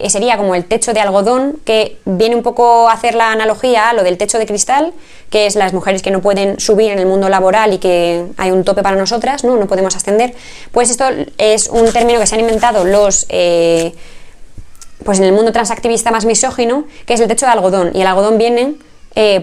sería como el techo de algodón, que viene un poco a hacer la analogía a lo del techo de cristal, que es las mujeres que no pueden subir en el mundo laboral y que hay un tope para nosotras, no podemos ascender. Pues esto es un término que se han inventado pues en el mundo transactivista más misógino, que es el techo de algodón, y el algodón viene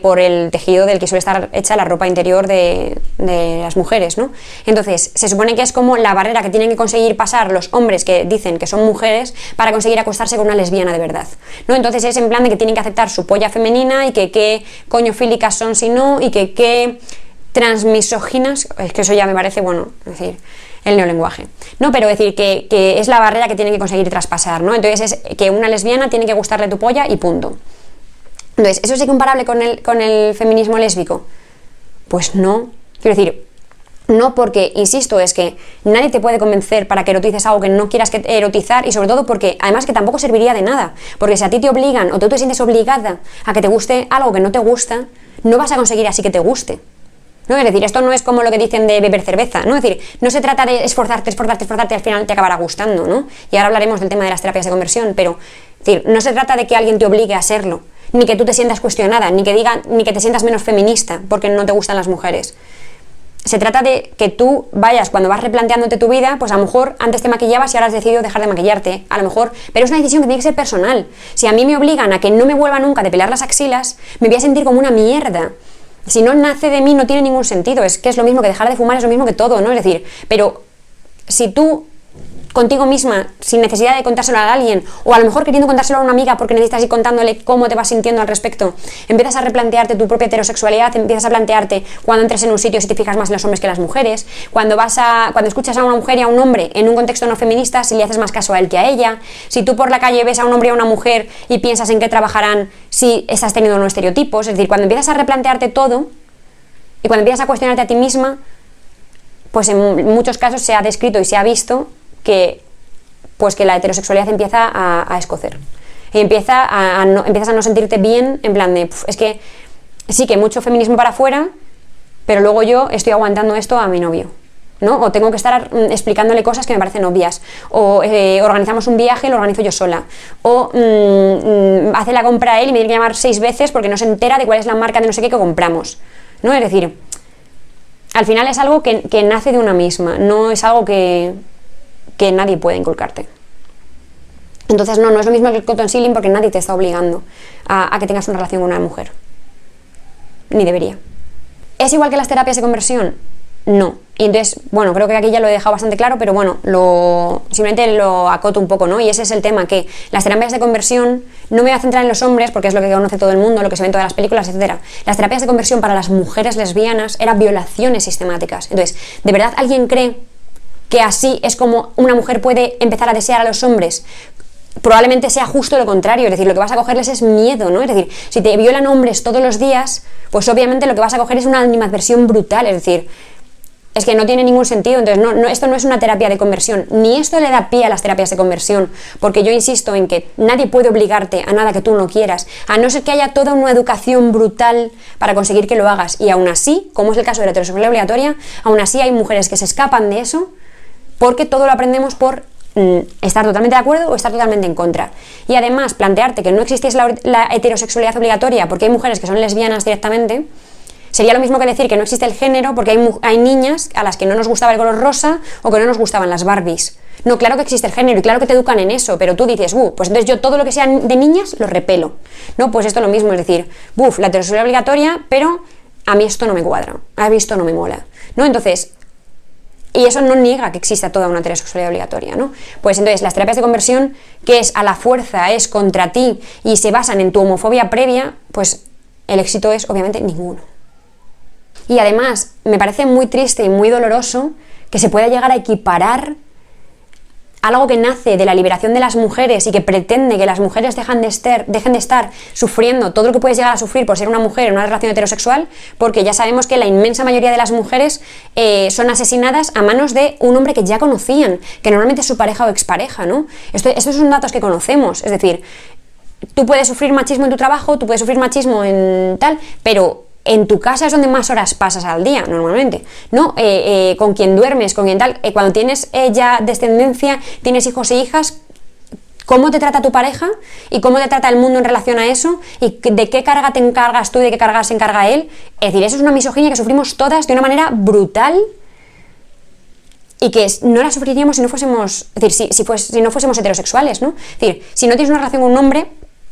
por el tejido del que suele estar hecha la ropa interior de las mujeres, ¿no? Entonces, se supone que es como la barrera que tienen que conseguir pasar los hombres que dicen que son mujeres para conseguir acostarse con una lesbiana de verdad, ¿no? Entonces es en plan de que tienen que aceptar su polla femenina y que qué coño fílicas son si no, y que qué transmisóginas, es que eso ya me parece, bueno, es decir, el neolenguaje, ¿no? Pero decir que es la barrera que tienen que conseguir traspasar, ¿no? Entonces es que una lesbiana tiene que gustarle tu polla y punto. Entonces, ¿eso es comparable con el feminismo lésbico? Pues no. Quiero decir, no, porque, insisto, es que nadie te puede convencer para que erotices algo que no quieras erotizar, y sobre todo porque, además, que tampoco serviría de nada, porque si a ti te obligan o tú te sientes obligada a que te guste algo que no te gusta, no vas a conseguir así que te guste, ¿no? Es decir, esto no es como lo que dicen de beber cerveza, ¿no? Es decir, no se trata de esforzarte, y al final te acabará gustando, ¿no? Y ahora hablaremos del tema de las terapias de conversión, pero, es decir, no se trata de que alguien te obligue a serlo, ni que tú te sientas cuestionada, ni que te sientas menos feminista porque no te gustan las mujeres. Se trata de que tú vayas, cuando vas replanteándote tu vida, pues a lo mejor antes te maquillabas y ahora has decidido dejar de maquillarte, a lo mejor, pero es una decisión que tiene que ser personal. Si a mí me obligan a que no me vuelva nunca a depilar las axilas, me voy a sentir como una mierda. Si no nace de mí no tiene ningún sentido, es que es lo mismo que dejar de fumar, es lo mismo que todo, ¿no? Es decir, pero si tú contigo misma, sin necesidad de contárselo a alguien, o a lo mejor queriendo contárselo a una amiga porque necesitas ir contándole cómo te vas sintiendo al respecto, empiezas a replantearte tu propia heterosexualidad, empiezas a plantearte cuando entres en un sitio si te fijas más en los hombres que en las mujeres, cuando escuchas a una mujer y a un hombre en un contexto no feminista, si le haces más caso a él que a ella, si tú por la calle ves a un hombre y a una mujer y piensas en qué trabajarán, si estás teniendo unos estereotipos, es decir, cuando empiezas a replantearte todo y cuando empiezas a cuestionarte a ti misma, pues en muchos casos se ha descrito y se ha visto que la heterosexualidad empieza a escocer y empiezas a no sentirte bien, en plan de, es que sí que mucho feminismo para afuera, pero luego yo estoy aguantando esto a mi novio, ¿no? O tengo que estar explicándole cosas que me parecen obvias, o organizamos un viaje, lo organizo yo sola, o hace la compra él y me tiene que llamar 6 veces porque no se entera de cuál es la marca de no sé qué que compramos, ¿no? Es decir, al final es algo que nace de una misma, no es algo que nadie puede inculcarte. Entonces no es lo mismo que el cotton sealing porque nadie te está obligando a que tengas una relación con una mujer. Ni debería. ¿Es igual que las terapias de conversión? No. Y entonces, bueno, creo que aquí ya lo he dejado bastante claro, pero bueno, simplemente lo acoto un poco, ¿no? Y ese es el tema, que las terapias de conversión, no me voy a centrar en los hombres porque es lo que conoce todo el mundo, lo que se ve en todas las películas, etc. Las terapias de conversión para las mujeres lesbianas eran violaciones sistemáticas. Entonces, ¿de verdad alguien cree que así es como una mujer puede empezar a desear a los hombres? Probablemente sea justo lo contrario, es decir, lo que vas a cogerles es miedo, ¿no? Es decir, si te violan hombres todos los días, pues obviamente lo que vas a coger es una animadversión brutal, es decir, es que no tiene ningún sentido. Entonces esto no es una terapia de conversión, ni esto le da pie a las terapias de conversión, porque yo insisto en que nadie puede obligarte a nada que tú no quieras, a no ser que haya toda una educación brutal para conseguir que lo hagas, y aún así, como es el caso de la heterosexualidad obligatoria, aún así hay mujeres que se escapan de eso porque todo lo aprendemos por estar totalmente de acuerdo o estar totalmente en contra. Y además, plantearte que no existiese la heterosexualidad obligatoria porque hay mujeres que son lesbianas directamente, sería lo mismo que decir que no existe el género porque hay niñas a las que no nos gustaba el color rosa o que no nos gustaban las Barbies. No, claro que existe el género y claro que te educan en eso, pero tú dices, pues entonces yo todo lo que sea de niñas lo repelo. No, pues esto es lo mismo, es decir, la heterosexualidad obligatoria, pero a mí esto no me cuadra, a mí esto no me mola, ¿no? Entonces, y eso no niega que exista toda una heterosexualidad obligatoria, ¿no? Pues entonces las terapias de conversión, que es a la fuerza, es contra ti y se basan en tu homofobia previa, pues el éxito es obviamente ninguno. Y además me parece muy triste y muy doloroso que se pueda llegar a equiparar algo que nace de la liberación de las mujeres y que pretende que las mujeres dejen de estar sufriendo todo lo que puedes llegar a sufrir por ser una mujer en una relación heterosexual, porque ya sabemos que la inmensa mayoría de las mujeres son asesinadas a manos de un hombre que ya conocían, que normalmente es su pareja o expareja, ¿no? Estos son datos que conocemos, es decir, tú puedes sufrir machismo en tu trabajo, tú puedes sufrir machismo en tal, pero en tu casa es donde más horas pasas al día, normalmente, ¿no? Con quien duermes, con quien tal. Cuando tienes ya descendencia, tienes hijos e hijas, ¿cómo te trata tu pareja? ¿Y cómo te trata el mundo en relación a eso? ¿Y de qué carga te encargas tú y de qué carga se encarga él? Es decir, eso es una misoginia que sufrimos todas de una manera brutal y que no la sufriríamos si no fuésemos, es decir, si no fuésemos heterosexuales, ¿no? Es decir, si no tienes una relación con un hombre,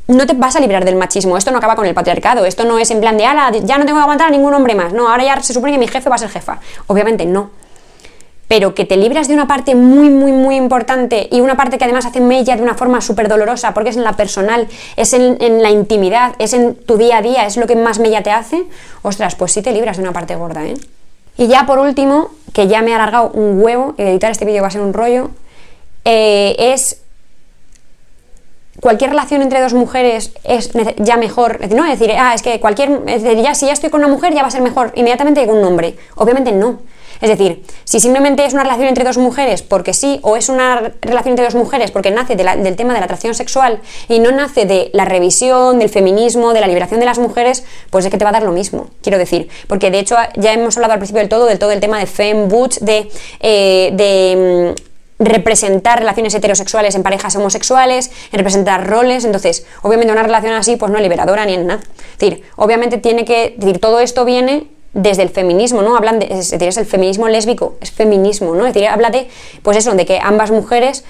no te vas a librar del machismo. Esto no acaba con el patriarcado, esto no es en plan de ala, ya no tengo que aguantar a ningún hombre más, no, ahora ya se supone que mi jefe va a ser jefa. Obviamente no, pero que te libras de una parte muy muy muy importante y una parte que además hace mella de una forma súper dolorosa porque es en la personal, es en la intimidad, es en tu día a día, es lo que más mella te hace. Ostras, pues sí te libras de una parte gorda, ¿eh? Y ya por último, que ya me he alargado un huevo y editar este vídeo va a ser un rollo, es cualquier relación entre dos mujeres es ya mejor, no es decir, es que si ya estoy con una mujer ya va a ser mejor inmediatamente que con un hombre. Obviamente no. Es decir, si simplemente es una relación entre dos mujeres porque sí, o es una relación entre dos mujeres porque nace del tema de la atracción sexual y no nace de la revisión, del feminismo, de la liberación de las mujeres, pues es que te va a dar lo mismo, quiero decir. Porque de hecho ya hemos hablado al principio del todo el tema de femme butch, de representar relaciones heterosexuales en parejas homosexuales, en representar roles. Entonces, obviamente una relación así pues no es liberadora ni en nada. Es decir, obviamente todo esto viene desde el feminismo, ¿no? Es decir, es el feminismo lésbico, es feminismo, ¿no? Es decir, habla de, pues eso, de que ambas mujeres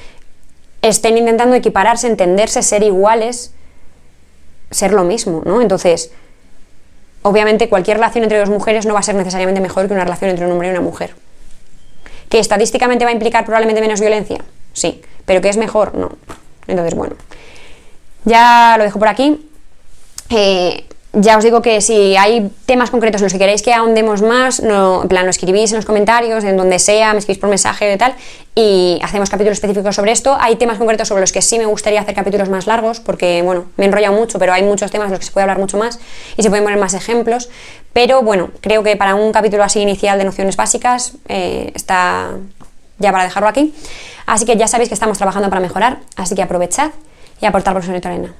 estén intentando equipararse, entenderse, ser iguales, ser lo mismo, ¿no? Entonces, obviamente cualquier relación entre dos mujeres no va a ser necesariamente mejor que una relación entre un hombre y una mujer. ¿Que estadísticamente va a implicar probablemente menos violencia? Sí. ¿Pero que es mejor? No. Entonces, bueno, ya lo dejo por aquí. Ya os digo que si hay temas concretos en los que queréis que ahondemos más, en plan lo escribís en los comentarios, en donde sea, me escribís por mensaje y tal, y hacemos capítulos específicos sobre esto. Hay temas concretos sobre los que sí me gustaría hacer capítulos más largos, porque, bueno, me he enrollado mucho, pero hay muchos temas de los que se puede hablar mucho más y se pueden poner más ejemplos. Pero, bueno, creo que para un capítulo así inicial de nociones básicas está ya para dejarlo aquí. Así que ya sabéis que estamos trabajando para mejorar, así que aprovechad y aportar por su granito de arena.